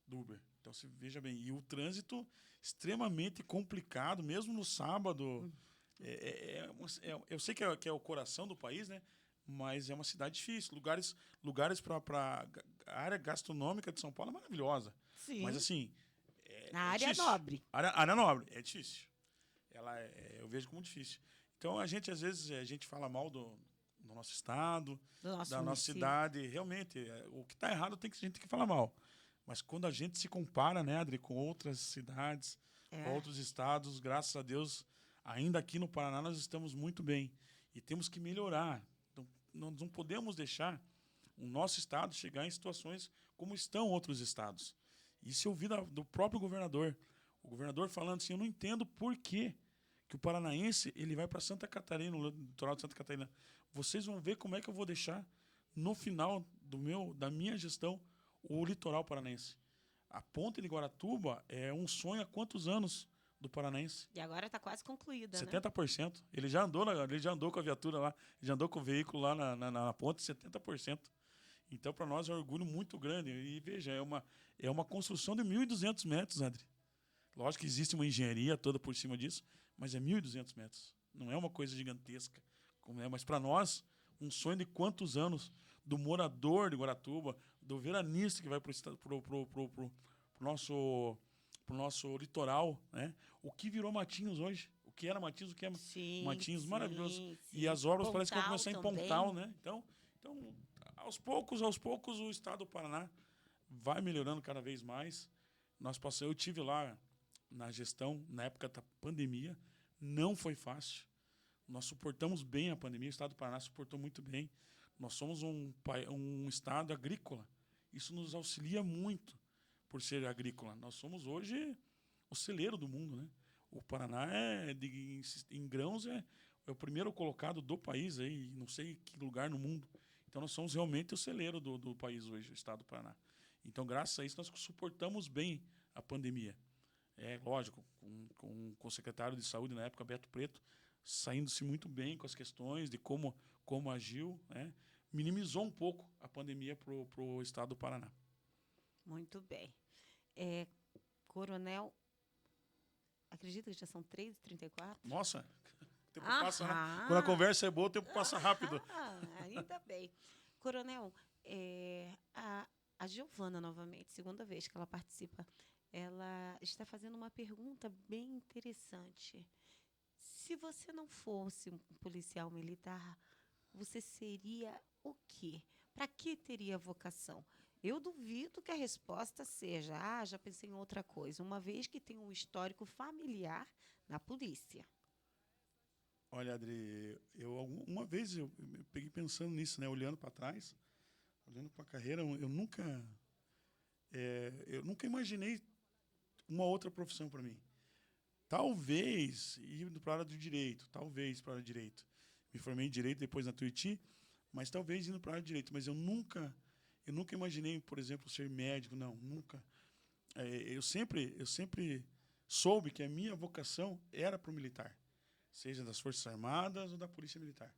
do Uber. Então, você veja bem. E o trânsito extremamente complicado, mesmo no sábado. Eu sei que é o coração do país, né? Mas é uma cidade difícil. Lugares para a área gastronômica de São Paulo é maravilhosa. Sim. Mas, assim, Na área difícil. nobre. Área nobre, é difícil. Eu vejo como difícil. Então, às vezes, a gente fala mal do nosso estado, Do nosso da nossa município. cidade. Realmente, o que está errado a gente tem que falar mal. Mas quando a gente se compara, né, Adri, com outras cidades, com outros estados, graças a Deus, ainda aqui no Paraná nós estamos muito bem. E temos que melhorar. Então, nós não podemos deixar o nosso estado chegar em situações como estão outros estados. Isso eu ouvi do próprio governador. O governador falando assim, eu não entendo por que o paranaense ele vai para Santa Catarina, no litoral de Santa Catarina. Vocês vão ver como é que eu vou deixar no final da minha gestão o litoral paranaense. A ponte de Guaratuba é um sonho há quantos anos do paranaense? E agora está quase concluída, 70%. Né? Ele já andou com a viatura lá, já andou com o veículo lá na ponte, 70%. Então, para nós é um orgulho muito grande. E veja, é uma construção de 1.200 metros, André. Lógico que existe uma engenharia toda por cima disso, mas é 1.200 metros. Não é uma coisa gigantesca, mas para nós, um sonho de quantos anos do morador de Guaratuba, do veranista que vai para o nosso litoral, né? O que virou Matinhos hoje? O que era Matinhos, o que é Matinhos, maravilhoso. Sim. E as obras Pontal parecem que vão começar também. em Pontal, né? Então, aos poucos, o estado do Paraná vai melhorando cada vez mais. Eu tive lá na gestão, na época da pandemia, não foi fácil. Nós suportamos bem a pandemia, o estado do Paraná suportou muito bem. Nós somos um estado agrícola. Isso nos auxilia muito por ser agrícola. Nós somos hoje o celeiro do mundo, né? O Paraná em grãos é o primeiro colocado do país, aí, não sei que lugar no mundo. Então, nós somos realmente o celeiro do país hoje, o estado do Paraná. Então, graças a isso, nós suportamos bem a pandemia. Lógico, com o secretário de Saúde na época, Beto Preto, saindo-se muito bem com as questões de como agiu, né? Minimizou um pouco a pandemia para o estado do Paraná. Muito bem. Coronel, acredita que já são 3h34? Nossa, o tempo passa, né? Quando a conversa é boa, o tempo passa rápido. Ainda bem. Coronel, a Giovana, novamente, segunda vez que ela participa, ela está fazendo uma pergunta bem interessante. Se você não fosse um policial militar, você seria o quê? Para que teria vocação? Eu duvido que a resposta seja, já pensei em outra coisa, uma vez que tem um histórico familiar na polícia. Olha, Adri, uma vez eu peguei pensando nisso, né? Olhando para trás, olhando para a carreira, eu nunca imaginei uma outra profissão para mim. Talvez indo para a área do direito, Me formei em direito depois na Tuiuti, mas talvez indo para a área do direito. Mas eu nunca imaginei, por exemplo, ser médico, não, nunca. Eu sempre soube que a minha vocação era para o militar, seja das Forças Armadas ou da Polícia Militar.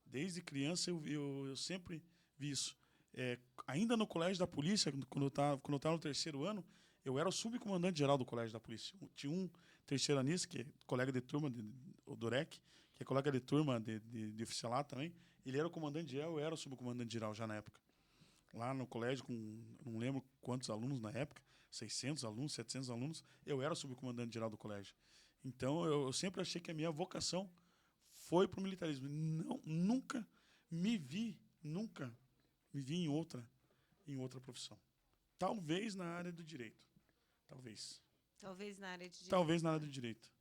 Desde criança eu sempre vi isso. Ainda no colégio da polícia, quando eu estava no terceiro ano, Eu era o subcomandante-geral do colégio da polícia. Tinha um terceiranista, que é colega de turma, o Durek, que é colega de turma de oficialato também. Ele era o comandante-geral, eu era o subcomandante-geral já na época. Lá no colégio, não lembro quantos alunos na época, 600 alunos, 700 alunos, eu era o subcomandante-geral do colégio. Então, eu sempre achei que a minha vocação foi para o militarismo. Não, nunca me vi em outra profissão. Talvez na área do direito. Talvez. Talvez na área de direito. Talvez na área do direito.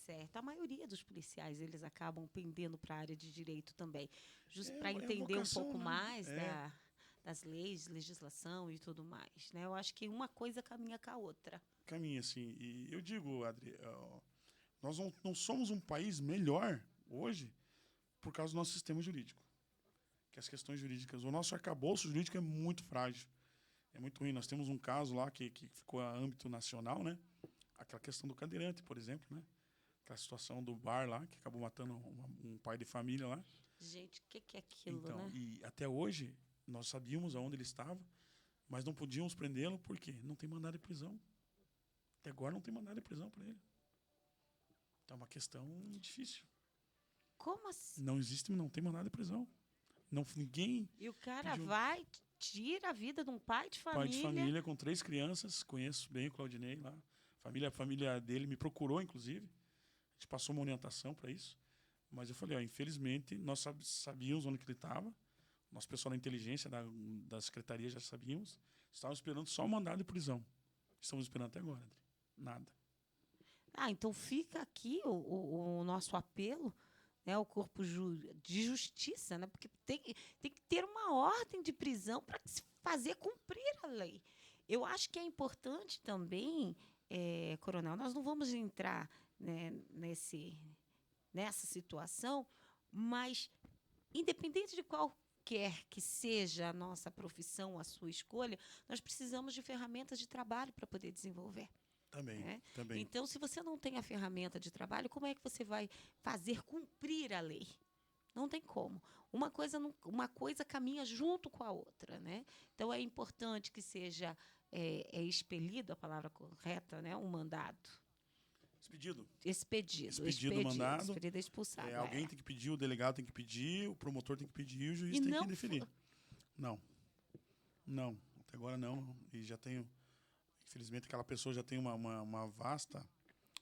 Certo. A maioria dos policiais, eles acabam pendendo para a área de direito também. Justo para É entender vocação, um pouco né? mais das leis, legislação e tudo mais, né? Eu acho que uma coisa caminha com a outra. Caminha, assim. E eu digo, Adri, nós não somos um país melhor hoje por causa do nosso sistema jurídico. Que as questões jurídicas, o nosso arcabouço jurídico é muito frágil. É muito ruim. Nós temos um caso lá que ficou a âmbito nacional, né? Aquela questão do cadeirante, por exemplo, né? Aquela situação do bar lá, que acabou matando um pai de família lá. Gente, o que é aquilo, Então, né? e até hoje, nós sabíamos aonde ele estava, mas não podíamos prendê-lo porque não tem mandado de prisão. Até agora não tem mandado de prisão para ele. Então é uma questão difícil. Como assim? Não tem mandado de prisão. Ninguém. E o cara pediu. vai, tira a vida de um pai de família. Pai de família com 3 crianças, conheço bem o Claudinei lá. A família dele me procurou, inclusive. A gente passou uma orientação para isso. Mas eu falei, infelizmente, nós sabíamos onde que ele estava. Nosso pessoal da inteligência, da secretaria, já sabíamos. Estávamos esperando só o mandado de prisão. Estamos esperando até agora, Adri. Nada. Então fica aqui o nosso apelo, né, ao corpo de justiça, né, porque tem que ter uma ordem de prisão para se fazer cumprir a lei. Eu acho que é importante também, Coronel, nós não vamos entrar, né, nessa situação, mas, independente de qualquer que seja a nossa profissão, a sua escolha, nós precisamos de ferramentas de trabalho para poder desenvolver. Também, Né? também. Então, se você não tem a ferramenta de trabalho, como é que você vai fazer cumprir a lei? Não tem como. Uma coisa caminha junto com a outra, né? Então, é importante que seja expelido, a palavra correta, né? Um mandado. Expedido o mandado. Expedido, expulsado. Alguém tem que pedir, o delegado tem que pedir, o promotor tem que pedir e o juiz tem que definir. Não. Até agora não. E já tenho... Infelizmente, aquela pessoa já tem uma vasta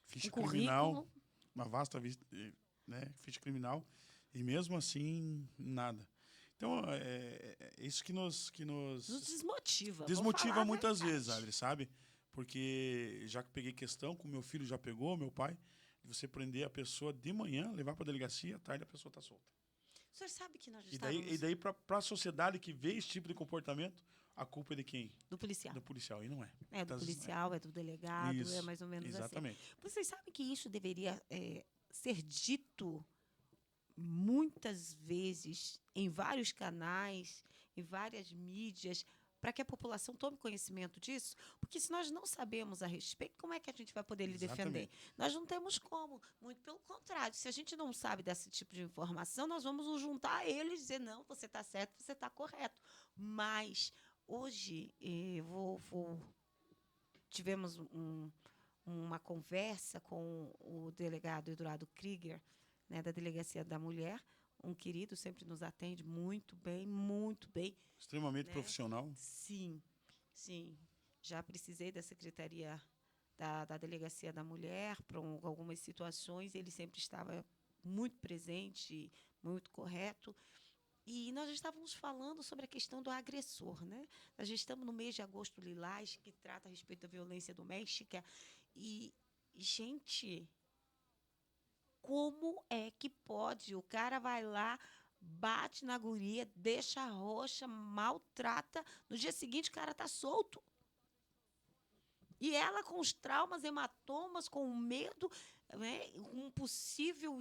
ficha criminal. Uma vasta ficha criminal. E mesmo assim, nada. Então, é isso que nos desmotiva. Desmotiva muitas vezes, Adri, sabe? Porque já que peguei questão, como meu filho já pegou, meu pai, de você prender a pessoa de manhã, levar para a delegacia, à tarde a pessoa está solta. O senhor sabe que nós estávamos... E daí para a sociedade que vê esse tipo de comportamento, a culpa é de quem? Do policial. Do policial, e não é. É do policial, é do delegado, isso, é mais ou menos exatamente. assim. Vocês sabem que isso deveria ser dito muitas vezes em vários canais, em várias mídias, para que a população tome conhecimento disso? Porque se nós não sabemos a respeito, como é que a gente vai poder lhe defender? Nós não temos como. Muito pelo contrário. Se a gente não sabe desse tipo de informação, nós vamos nos juntar a eles e dizer, não, você está certo, você está correto. Mas... Hoje, tivemos uma conversa com o delegado Eduardo Krieger, né, da Delegacia da Mulher, um querido, sempre nos atende muito bem, muito bem. Extremamente profissional. Sim. Já precisei da Secretaria da Delegacia da Mulher para algumas situações, ele sempre estava muito presente, muito correto. E nós estávamos falando sobre a questão do agressor, né? Nós já estamos no mês de agosto lilás, que trata a respeito da violência doméstica. E, gente, como é que pode? O cara vai lá, bate na guria, deixa roxa, maltrata. No dia seguinte, o cara está solto. E ela com os traumas, hematomas, com o medo, né? Um possível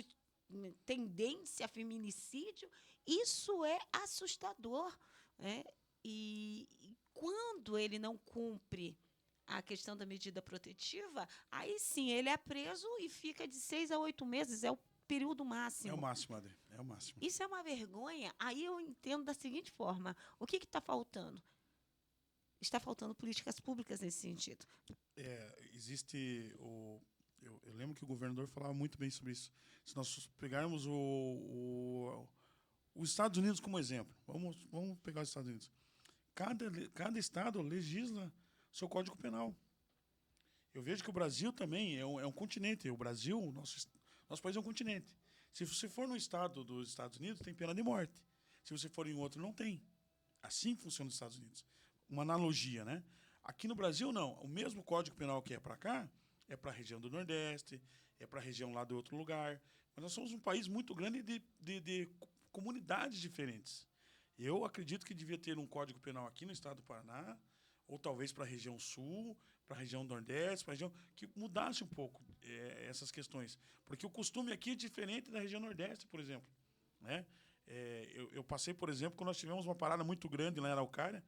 tendência a feminicídio. Isso é assustador, né? E quando ele não cumpre a questão da medida protetiva, aí sim, ele é preso e fica de 6 a 8 meses, é o período máximo. É o máximo, Adri, é o máximo. Isso é uma vergonha. Aí eu entendo da seguinte forma, o que está faltando? está faltando políticas públicas nesse sentido. Existe eu lembro que o governador falava muito bem sobre isso. Se nós pegarmos os Estados Unidos como exemplo, vamos pegar os Estados Unidos. Cada estado legisla seu Código Penal. Eu vejo que o Brasil também é um continente. O Brasil, nosso país é um continente. Se você for no estado dos Estados Unidos, tem pena de morte. Se você for em outro, não tem. Assim funciona os Estados Unidos. Uma analogia, né? Aqui no Brasil, não. O mesmo Código Penal que é para cá, é para a região do Nordeste, é para a região lá do outro lugar. Mas nós somos um país muito grande de comunidades diferentes. Eu acredito que devia ter um Código Penal aqui no estado do Paraná, ou talvez para a região Sul, para a região Nordeste, para a região que mudasse um pouco essas questões. Porque o costume aqui é diferente da região Nordeste, por exemplo. Né? Eu passei, por exemplo, quando nós tivemos uma parada muito grande lá em Araucária,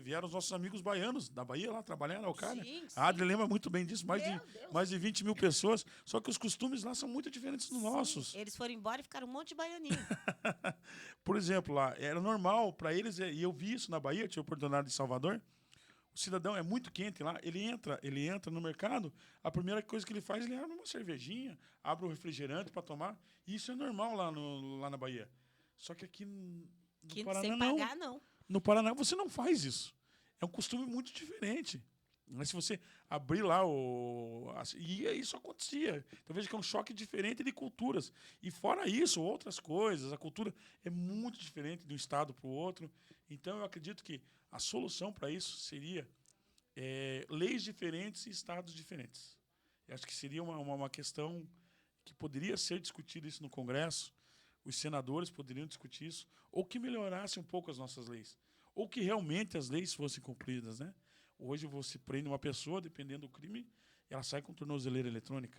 vieram os nossos amigos baianos da Bahia lá trabalhar em Araucária. Sim, A Adri lembra muito bem disso, Deus. mais de 20 mil pessoas. Só que os costumes lá são muito diferentes dos nossos. Eles foram embora e ficaram um monte de baianinho. Por exemplo, lá, era normal para eles, e eu vi isso na Bahia, tive a oportunidade em Salvador. O cidadão é muito quente lá, ele entra no mercado, a primeira coisa que ele faz, ele abre uma cervejinha, abre um refrigerante para tomar. E isso é normal lá na Bahia. Só que aqui no Paraná, sem pagar, não. No Paraná você não faz isso. É um costume muito diferente. Mas se você abrir lá e isso acontecia. Então veja que é um choque diferente de culturas. E fora isso, outras coisas, a cultura é muito diferente de um estado para o outro. Então eu acredito que a solução para isso seria leis diferentes e estados diferentes. Eu acho que seria uma questão que poderia ser discutida isso no Congresso. Os senadores poderiam discutir isso, ou que melhorasse um pouco as nossas leis, ou que realmente as leis fossem cumpridas, né? Hoje você prende uma pessoa, dependendo do crime, ela sai com tornozeleira eletrônica,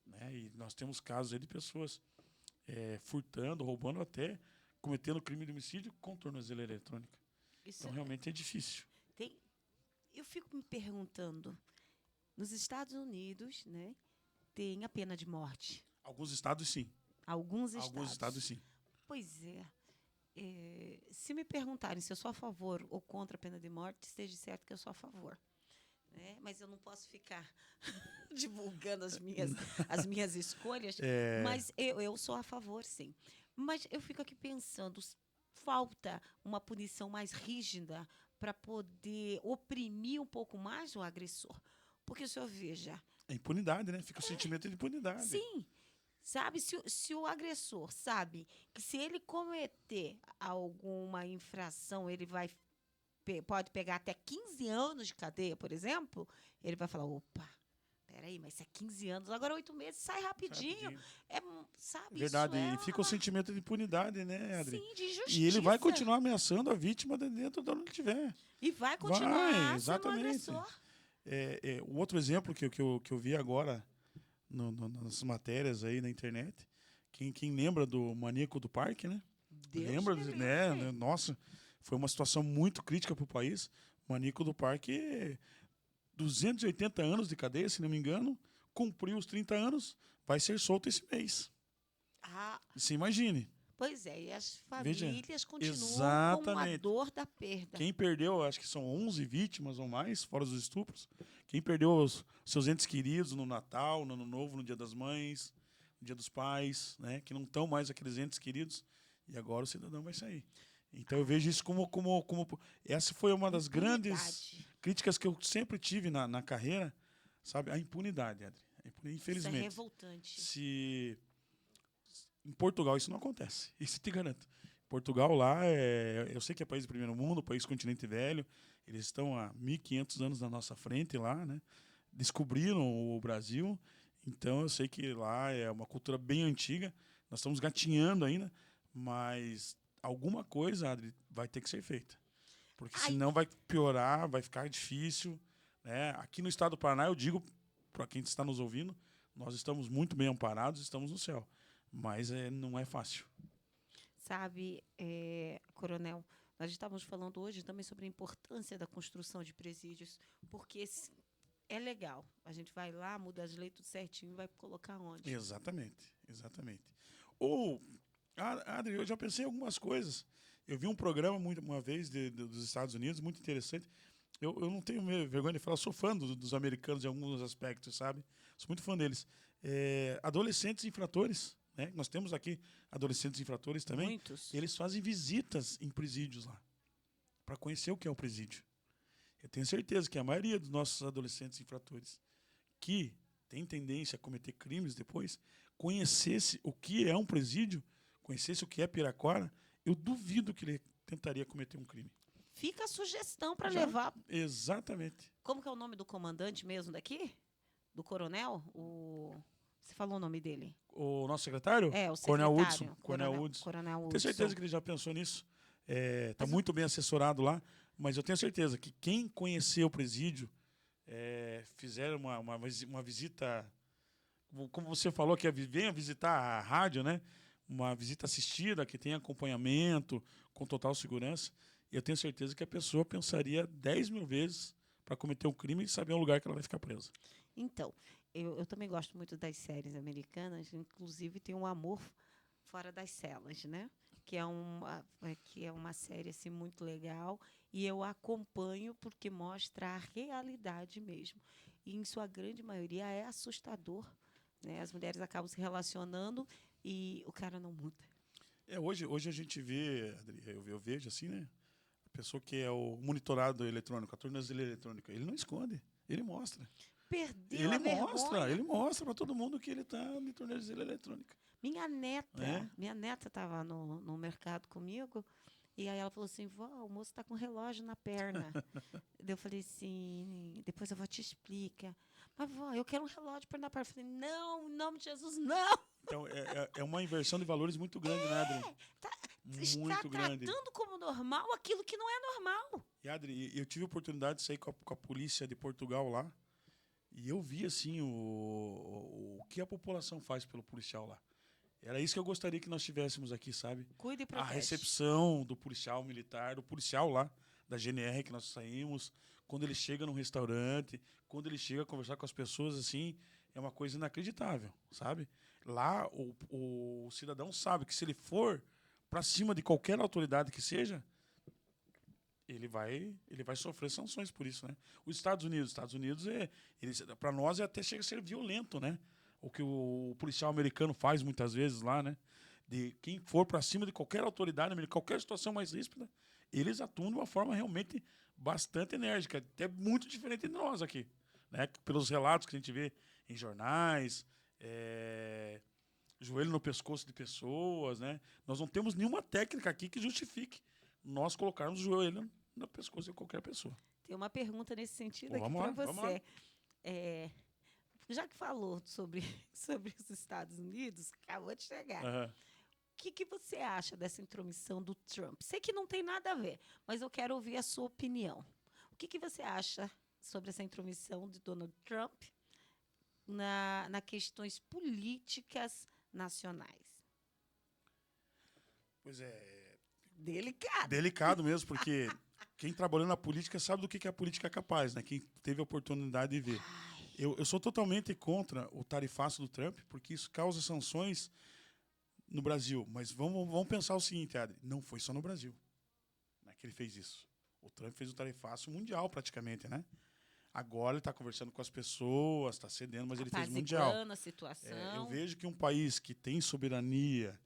né? E nós temos casos aí de pessoas furtando, roubando, até cometendo crime de homicídio com tornozeleira eletrônica. Então realmente é difícil. Eu fico me perguntando, nos Estados Unidos, né, tem a pena de morte. Alguns estados, sim. Alguns estados, sim. Pois é. Se me perguntarem se eu sou a favor ou contra a pena de morte, esteja certo que eu sou a favor. Né? Mas eu não posso ficar divulgando as minhas escolhas, mas eu sou a favor, sim. Mas eu fico aqui pensando, falta uma punição mais rígida para poder oprimir um pouco mais o agressor. Porque o senhor veja... É impunidade, né? Fica o sentimento de impunidade. Sim. Sabe, se o agressor sabe que se ele cometer alguma infração, ele pode pegar até 15 anos de cadeia, por exemplo, ele vai falar, opa, peraí, mas se é 15 anos, agora 8 meses, sai rapidinho. Sabe, verdade, e fica o sentimento de impunidade, né, Adri? Sim, de injustiça. E ele vai continuar ameaçando a vítima dentro de onde ele estiver. E vai continuar exatamente. sendo agressor. O outro exemplo que eu vi agora nas matérias aí na internet, quem lembra do Maníaco do Parque, né? Lembra, né? Nossa, foi uma situação muito crítica para o país. Maníaco do Parque, 280 anos de cadeia, se não me engano, cumpriu os 30 anos, vai ser solto esse mês. Você imagine. Pois é, e as famílias continuam exatamente. com a dor da perda. Quem perdeu, acho que são 11 vítimas ou mais, fora os estupros. Quem perdeu os seus entes queridos no Natal, no Ano Novo, no Dia das Mães, no Dia dos Pais, né, que não estão mais aqueles entes queridos, e agora o cidadão vai sair. Então eu vejo isso como essa foi uma das grandes críticas que eu sempre tive na carreira, sabe? A impunidade, Adri. Infelizmente. Isso é revoltante. Em Portugal isso não acontece, isso te garanto. Portugal lá, eu sei que é país do primeiro mundo, país continente velho, eles estão há 1.500 anos na nossa frente lá, né? Descobriram o Brasil, então eu sei que lá é uma cultura bem antiga, nós estamos gatinhando ainda, mas alguma coisa, Adri, vai ter que ser feita. Porque senão vai piorar, vai ficar difícil. Né? Aqui no estado do Paraná, eu digo para quem está nos ouvindo, nós estamos muito bem amparados, estamos no céu. Mas não é fácil. Sabe, Coronel, nós estávamos falando hoje também sobre a importância da construção de presídios, porque é legal. A gente vai lá, muda as leis tudo certinho e vai colocar onde? Exatamente, exatamente. Ou Adri, eu já pensei em algumas coisas. Eu vi um programa uma vez dos Estados Unidos, muito interessante. Eu não tenho vergonha de falar, eu sou fã dos americanos em alguns aspectos, sabe? Sou muito fã deles. Adolescentes infratores, né? Nós temos aqui adolescentes infratores também. Muitos. Eles fazem visitas em presídios lá, para conhecer o que é o presídio. Eu tenho certeza que a maioria dos nossos adolescentes infratores que tem tendência a cometer crimes depois, conhecesse o que é um presídio, conhecesse o que é Piracora, eu duvido que ele tentaria cometer um crime. Fica a sugestão para Já, levar. Exatamente. Como que é o nome do comandante mesmo daqui? Do coronel? Você falou o nome dele? O nosso secretário? O Coronel secretário. Hudson. Coronel Hudson. Coronel Hudson. Tenho certeza que ele já pensou nisso. Está muito bem assessorado lá, mas eu tenho certeza que quem conhecer o presídio, fizer uma visita, como você falou, que venha visitar a rádio, né? Uma visita assistida, que tem acompanhamento, com total segurança, eu tenho certeza que a pessoa pensaria 10 mil vezes para cometer um crime e saber o lugar que ela vai ficar presa. Então, eu também gosto muito das séries americanas, inclusive tem um Amor Fora das Celas, né? Que é uma série assim, muito legal, e eu acompanho porque mostra a realidade mesmo. E, em sua grande maioria, é assustador. Né? As mulheres acabam se relacionando e o cara não muda. Hoje a gente vê, Adri, eu vejo assim, né? A pessoa que é o monitorado eletrônico, a tornozeleira eletrônica, ele não esconde, ele mostra. Perdeu a vergonha. Ele mostra para todo mundo que ele está de tornozeleira eletrônica. Minha neta estava no mercado comigo, e aí ela falou assim, vó, o moço está com relógio na perna. Eu falei assim, depois eu vou te explicar. Mas, vó, eu quero um relógio para na perna. Eu falei, não, em nome de Jesus, não. Então, é uma inversão de valores muito grande, né, Adri? Está tratando como normal aquilo que não é normal. E, Adri, eu tive a oportunidade de sair com a polícia de Portugal lá, e eu vi, assim, o que a população faz pelo policial lá. Era isso que eu gostaria que nós tivéssemos aqui, sabe? Cuide e protege. A recepção do policial militar, do policial lá, da GNR que nós saímos, quando ele chega num restaurante, quando ele chega a conversar com as pessoas, assim, é uma coisa inacreditável, sabe? Lá, o cidadão sabe que se ele for para cima de qualquer autoridade que seja, ele vai sofrer sanções por isso, né? Os Estados Unidos para nós até chega a ser violento, né? O que o policial americano faz muitas vezes lá, né? De quem for para cima de qualquer autoridade, qualquer situação mais ríspida, eles atuam de uma forma realmente bastante enérgica, até muito diferente de nós aqui, né? Pelos relatos que a gente vê em jornais, joelho no pescoço de pessoas, né? Nós não temos nenhuma técnica aqui que justifique nós colocarmos o joelho no pescoço de qualquer pessoa. Tem uma pergunta nesse sentido aqui para você. Já que falou sobre os Estados Unidos, acabou de chegar. Uhum. O que você acha dessa intromissão do Trump? Sei que não tem nada a ver, mas eu quero ouvir a sua opinião. O que você acha sobre essa intromissão de Donald Trump na questões políticas nacionais? Pois é. Delicado. Delicado mesmo, porque quem trabalhou na política sabe do que a política é capaz, né? Quem teve a oportunidade de ver. Eu sou totalmente contra o tarifaço do Trump, porque isso causa sanções no Brasil. Mas vamos pensar o seguinte, Adri, não foi só no Brasil, né, que ele fez isso. O Trump fez o tarifaço mundial praticamente, né? Agora ele está conversando com as pessoas, está cedendo, mas ele fez mundial. A situação. Eu vejo que um país que tem soberania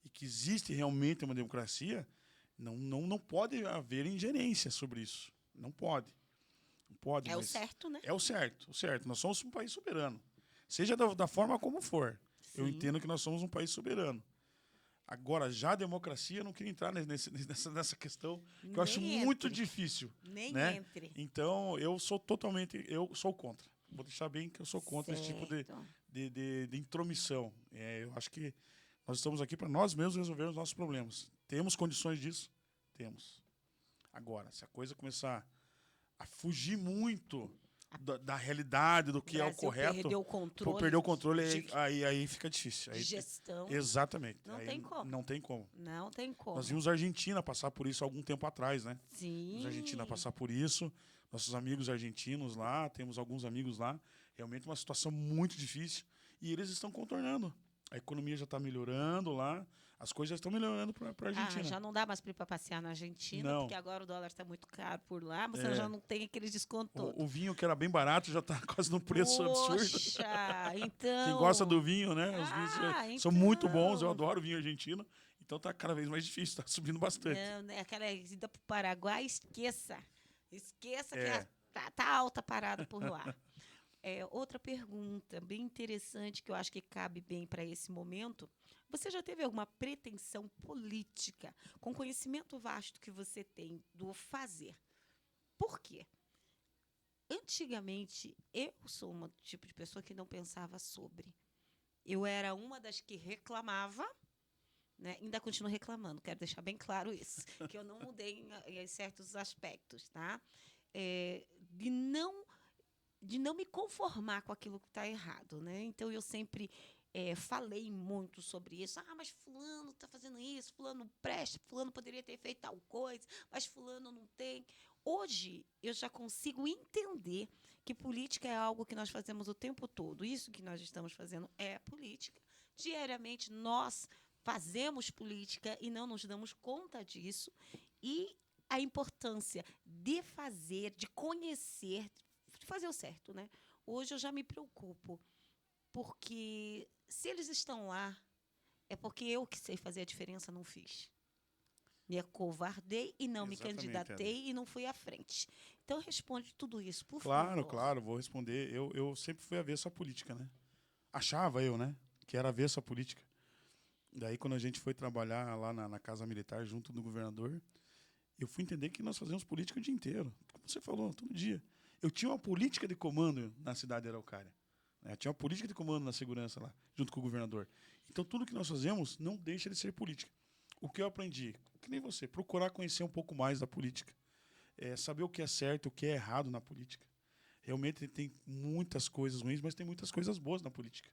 e que existe realmente uma democracia, não pode haver ingerência sobre isso. Não pode. Não pode. O certo, né? É o certo. Nós somos um país soberano. Seja da forma como for. Sim. Eu entendo que nós somos um país soberano. Agora, já a democracia, eu não queria entrar nessa questão, que eu acho muito difícil. Nem né? entre. Então, eu sou contra. Vou deixar bem que eu sou contra esse tipo de intromissão. Eu acho que nós estamos aqui para nós mesmos resolver os nossos problemas. Temos condições disso? Temos. Agora, se a coisa começar a fugir muito da realidade, do que é o correto. Perdeu o controle, aí fica difícil. Aí, gestão. Exatamente. Não tem como. Nós vimos a Argentina passar por isso há algum tempo atrás, né? Sim. Vimos a Argentina passar por isso. Nossos amigos argentinos lá, temos alguns amigos lá. Realmente uma situação muito difícil. E eles estão contornando. A economia já está melhorando lá. as coisas já estão melhorando para a Argentina. Já não dá mais para ir para passear na Argentina, Não. porque agora o dólar está muito caro por lá, você É. já não tem aquele desconto todo. O vinho, que era bem barato, já está quase num preço absurdo. Poxa, então... Quem gosta do vinho, né? Os vinhos são muito bons, eu adoro vinho argentino. Então está cada vez mais difícil, está subindo bastante. Não, né? Aquela ida para o Paraguai, esqueça. Esqueça É. que tá alta parada por lá. Outra pergunta bem interessante que eu acho que cabe bem para esse momento. Você já teve alguma pretensão política, com conhecimento vasto que você tem do fazer? Por quê? Antigamente, eu sou um tipo de pessoa que não pensava sobre. Eu era uma das que reclamava, né? Ainda continuo reclamando, quero deixar bem claro isso, que eu não mudei em certos aspectos, tá? De não me conformar com aquilo que está errado, né? Então, eu sempre falei muito sobre isso. Mas fulano está fazendo isso, fulano não presta, fulano poderia ter feito tal coisa, mas fulano não tem. Hoje, eu já consigo entender que política é algo que nós fazemos o tempo todo. Isso que nós estamos fazendo é política. Diariamente, nós fazemos política e não nos damos conta disso. E a importância de fazer, de conhecer, de fazer o certo, né? Hoje eu já me preocupo, porque se eles estão lá, é porque eu que sei fazer a diferença não fiz. Me acovardei e não me candidatei e não fui à frente. Então, responde tudo isso, por favor. Claro, vou responder. Eu sempre fui avesso à política, né? Achava eu, né? Que era avesso à política. Daí, quando a gente foi trabalhar lá na Casa Militar, junto do governador, eu fui entender que nós fazíamos política o dia inteiro. Como você falou, todo dia. Eu tinha uma política de comando na cidade de Araucária. Né? Tinha uma política de comando na segurança lá, junto com o governador. Então, tudo que nós fazemos não deixa de ser política. O que eu aprendi, que nem você, procurar conhecer um pouco mais da política. Saber o que é certo, o que é errado na política. Realmente tem muitas coisas ruins, mas tem muitas coisas boas na política.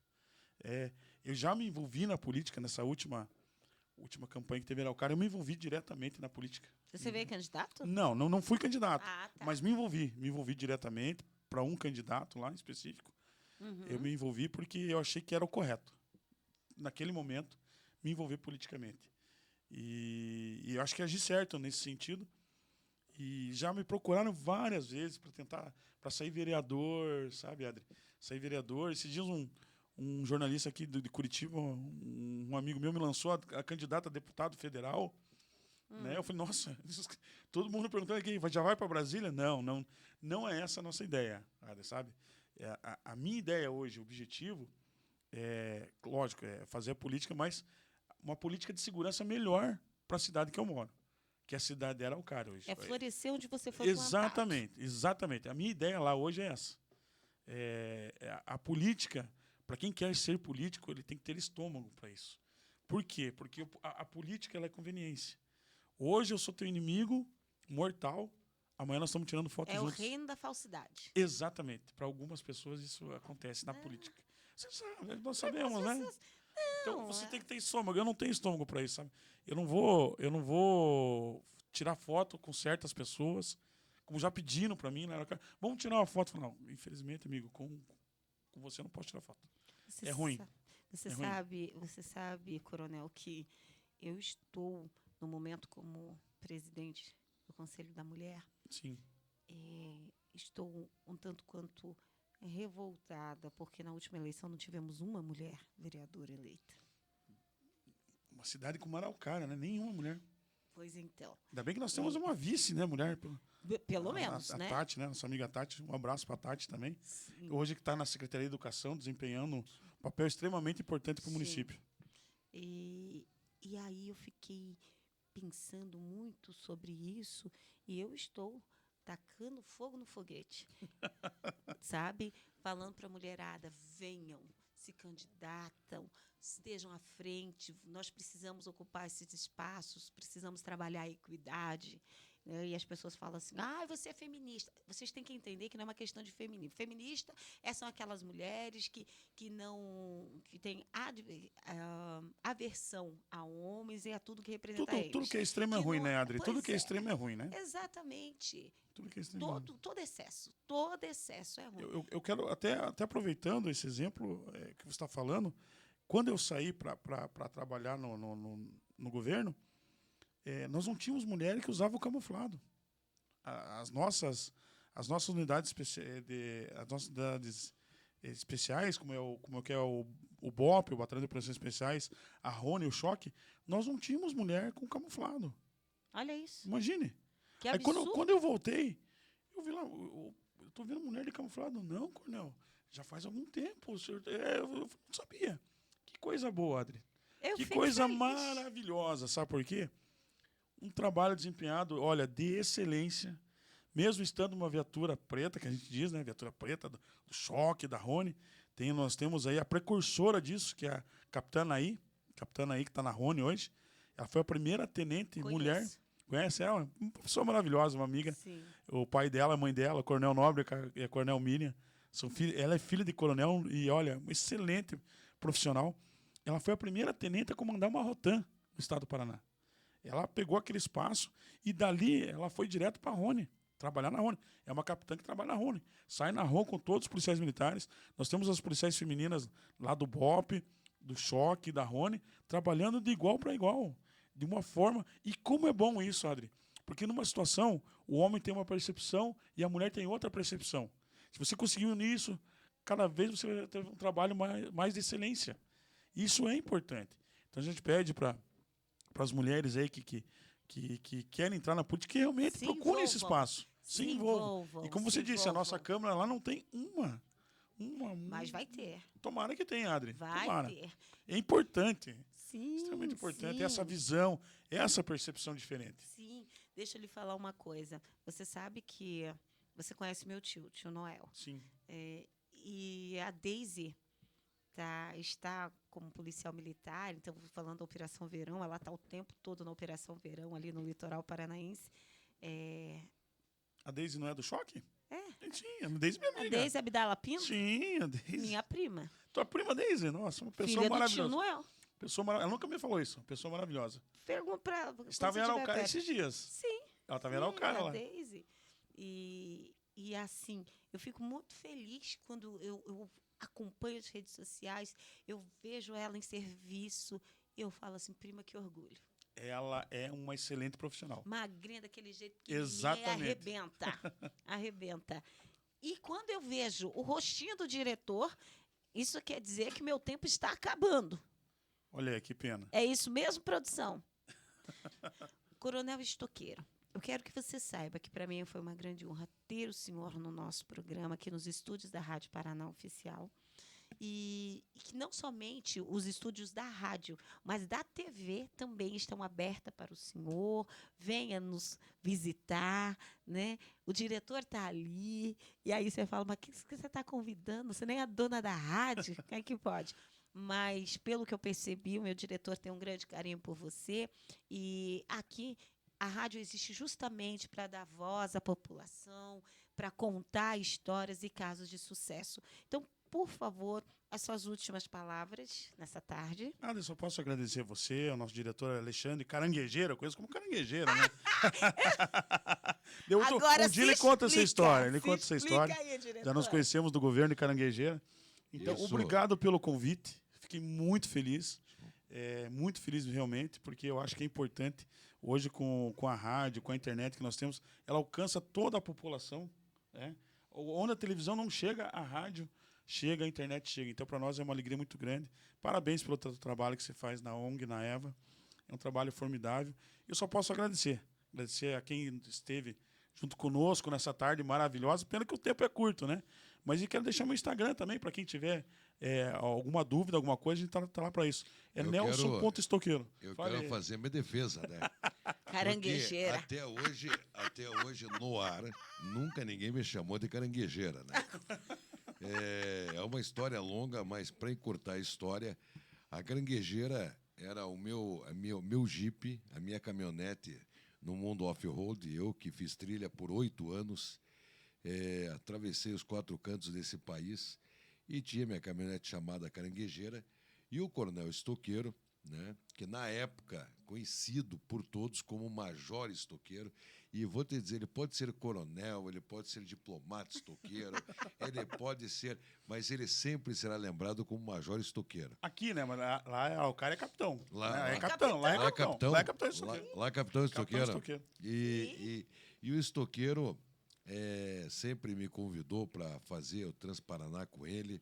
Eu já me envolvi na política, nessa última campanha que teve em Araucária, eu me envolvi diretamente na política. Você veio candidato? Não fui candidato, tá. mas me envolvi diretamente para um candidato lá em específico. Uhum. Eu me envolvi porque eu achei que era o correto. Naquele momento, me envolver politicamente. E eu acho que agi certo nesse sentido. E já me procuraram várias vezes para sair vereador, sabe, Adri? Sair vereador. Esses dias um jornalista aqui de Curitiba, um amigo meu, me lançou a candidata a deputado federal. Né? Eu falei, nossa, todo mundo perguntando aqui, já vai para Brasília? Não é essa a nossa ideia, sabe? A minha ideia hoje, o objetivo, lógico, é fazer a política, mas uma política de segurança melhor para a cidade que eu moro, que é a cidade de Araucária hoje. Florescer onde você foi Exatamente. A minha ideia lá hoje é essa. A política, para quem quer ser político, ele tem que ter estômago para isso. Por quê? Porque a política ela é conveniência. Hoje eu sou teu inimigo mortal, amanhã nós estamos tirando fotos juntos. É o reino da falsidade. Exatamente. Para algumas pessoas isso acontece na política. Você sabe, nós sabemos, né? Então você tem que ter estômago. Eu não tenho estômago para isso, sabe? Eu não vou tirar foto com certas pessoas, como já pediram para mim, né? Vamos tirar uma foto. Não, infelizmente, amigo, com você eu não posso tirar foto. É ruim. Você sabe, Coronel, que eu estou no momento como presidente do Conselho da Mulher. Sim. Estou um tanto quanto revoltada, porque na última eleição não tivemos uma mulher vereadora eleita. Uma cidade como Araucária, né? Nenhuma mulher. Pois então. Ainda bem que nós temos uma vice, né, mulher? Pelo menos, a né? Tati, né? Nossa amiga Tati. Um abraço para a Tati também. Sim. Hoje que está na Secretaria de Educação, desempenhando um papel extremamente importante para o município. E aí eu fiquei pensando muito sobre isso e eu estou tacando fogo no foguete, sabe? Falando para a mulherada, venham, se candidatam, estejam à frente, nós precisamos ocupar esses espaços, precisamos trabalhar a equidade. E as pessoas falam assim, você é feminista. Vocês têm que entender que não é uma questão de feminismo. Feminista são aquelas mulheres que têm aversão a homens e a tudo que representa eles. Tudo que é extremo é ruim, né, Adri? Tudo que é extremo é ruim, né? Exatamente. Tudo que é extremo todo excesso é ruim. Eu quero, até aproveitando esse exemplo que você está falando, quando eu saí para trabalhar no governo, nós não tínhamos mulheres que usavam camuflado. As nossas unidades especiais, como é o BOP, o Batalhão de Operações Especiais, a Rony, o Choque, nós não tínhamos mulher com camuflado. Olha isso. Imagine. Que Aí absurdo. quando eu voltei, eu vi lá, eu tô vendo mulher de camuflado. Não, Coronel, já faz algum tempo. O senhor, eu não sabia. Que coisa boa, Adri. Eu Que fico coisa feliz. maravilhosa. Sabe por quê? Um trabalho desempenhado, olha, de excelência, mesmo estando uma viatura preta, que a gente diz, né? Viatura preta do Choque, da Rony. Nós temos aí a precursora disso, que é a Capitã Naí, que está na Rony hoje. Ela foi a primeira tenente mulher. Conhece ela? Uma pessoa maravilhosa, uma amiga. Sim. O pai dela, a mãe dela, o Coronel Nobre e a Coronel Miriam. Ela é filha de coronel e, olha, um excelente profissional. Ela foi a primeira tenente a comandar uma Rotan no estado do Paraná. Ela pegou aquele espaço e dali ela foi direto para a Rony, trabalhar na Rony. É uma capitã que trabalha na Rony. Sai na rua com todos os policiais militares. Nós temos as policiais femininas lá do BOP, do Choque, da Rony, trabalhando de igual para igual. De uma forma... E como é bom isso, Adri? Porque numa situação, o homem tem uma percepção e a mulher tem outra percepção. Se você conseguir unir isso, cada vez você vai ter um trabalho mais de excelência. Isso é importante. Então a gente pede para as mulheres aí que querem entrar na política que realmente procurem esse espaço. Se envolvam. E como você disse, a nossa Câmara lá não tem uma. Mas vai ter. Tomara que tenha, Adri. Vai ter. É importante. Sim, extremamente importante. sim. Essa visão, essa percepção diferente. Sim. Deixa eu lhe falar uma coisa. Você sabe que... Você conhece meu tio Noel. Sim. E a Daisy está como policial militar, então, falando da Operação Verão, ela está o tempo todo na Operação Verão, ali no litoral paranaense. A Daisy não é do Choque? Sim, a Daisy é minha amiga. A Daisy Abdala Pinto? Sim, a Daisy. Minha prima. Tua prima Daisy, nossa, uma pessoa filha maravilhosa. Do tio Noel. Ela nunca me falou isso, uma pessoa maravilhosa. Pergunta pra... Estava em Araucária esses dias. Sim. Ela estava em Araucária lá. A Daisy. E assim, eu fico muito feliz quando eu acompanho as redes sociais, eu vejo ela em serviço, eu falo assim, prima, que orgulho. Ela é uma excelente profissional. Magrinha daquele jeito que Exatamente. arrebenta. E quando eu vejo o rostinho do diretor, isso quer dizer que meu tempo está acabando. Olha aí, que pena. É isso mesmo, produção? Coronel Estoqueiro, eu quero que você saiba que para mim foi uma grande honra ter o senhor no nosso programa, aqui nos estúdios da Rádio Paraná Oficial. E que não somente os estúdios da rádio, mas da TV também estão abertas para o senhor. Venha nos visitar, né? O diretor está ali. E aí você fala, mas o que você está convidando? Você nem é a dona da rádio? Como é que pode? Mas, pelo que eu percebi, o meu diretor tem um grande carinho por você. E aqui a rádio existe justamente para dar voz à população, para contar histórias e casos de sucesso. Então, por favor, as suas últimas palavras nessa tarde. Eu só posso agradecer você, ao nosso diretor Alexandre Caranguejeira, coisa como caranguejeira, né? Um dia ele conta essa história. Aí, já nos conhecemos do governo de Caranguejeira. Então, obrigado pelo convite. Fiquei muito feliz. Muito feliz realmente, porque eu acho que é importante. Hoje, com a rádio, com a internet que nós temos, ela alcança toda a população. Né? Onde a televisão não chega, a rádio chega, a internet chega. Então, para nós é uma alegria muito grande. Parabéns pelo trabalho que você faz na ONG, na EVA. É um trabalho formidável. Eu só posso agradecer. Agradecer a quem esteve junto conosco nessa tarde maravilhosa. Pena que o tempo é curto, né? Mas eu quero deixar meu Instagram também, para quem tiver alguma dúvida, alguma coisa, a gente tá lá para isso. É Nelson.estoqueiro. Eu quero fazer minha defesa, né? Caranguejeira. Até hoje, no ar, nunca ninguém me chamou de caranguejeira, né? É uma história longa, mas para encurtar a história, a caranguejeira era o meu Jeep, a minha caminhonete no mundo off-road. Eu que fiz trilha por 8 anos, atravessei os 4 cantos desse país e tinha minha caminhonete chamada Caranguejeira. E o Coronel Estoqueiro, né? Que na época, conhecido por todos como Major Estoqueiro, e vou te dizer, ele pode ser coronel, ele pode ser diplomata estoqueiro, ele pode ser, mas ele sempre será lembrado como Major Estoqueiro. Aqui, né? Mas lá o cara é capitão. Lá- Né? É lá- capitão, lá é Lá é capitão. capitão, Lá é capitão estoqueiro. lá é capitão estoqueiro. estoqueiro. E o estoqueiro sempre me convidou para fazer o Transparaná com ele.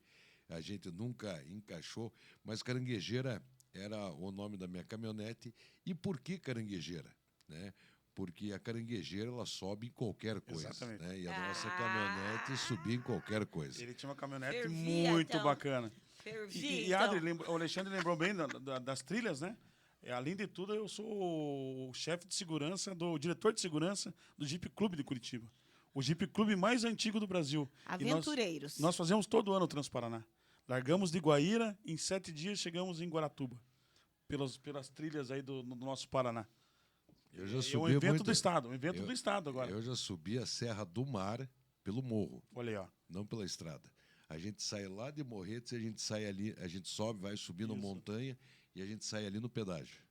A gente nunca encaixou, mas Caranguejeira era o nome da minha caminhonete. E por que Caranguejeira? Né? Porque a Caranguejeira ela sobe em qualquer coisa. Exatamente. Né? E a nossa caminhonete subia em qualquer coisa. Ele tinha uma caminhonete Fervia, muito então. bacana. Fervi, E Adri, então. o Alexandre lembrou bem das trilhas, né? Além de tudo, eu sou o chefe de segurança, o diretor de segurança do Jeep Clube de Curitiba. O Jeep Clube mais antigo do Brasil. E Aventureiros. nós fazemos todo ano o Transparaná. Largamos de Guaíra, em 7 dias chegamos em Guaratuba. Pelas trilhas aí do nosso Paraná. Eu já É um subi evento muito. do Estado, um evento do Estado agora. Eu já subi a Serra do Mar pelo morro. Olha aí, ó. Não pela estrada. A gente sai lá de Morretes, a gente sai ali, a gente sobe, vai subindo Isso. montanha e a gente sai ali no pedágio.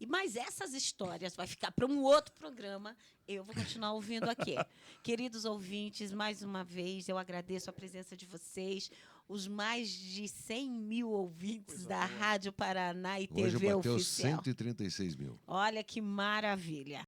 Mas essas histórias vai ficar para um outro programa. Eu vou continuar ouvindo aqui. Queridos ouvintes, mais uma vez, eu agradeço a presença de vocês, os mais de 100 mil ouvintes Coisa da boa. Rádio Paraná e Hoje TV bateu Oficial. 136 mil. Olha que maravilha.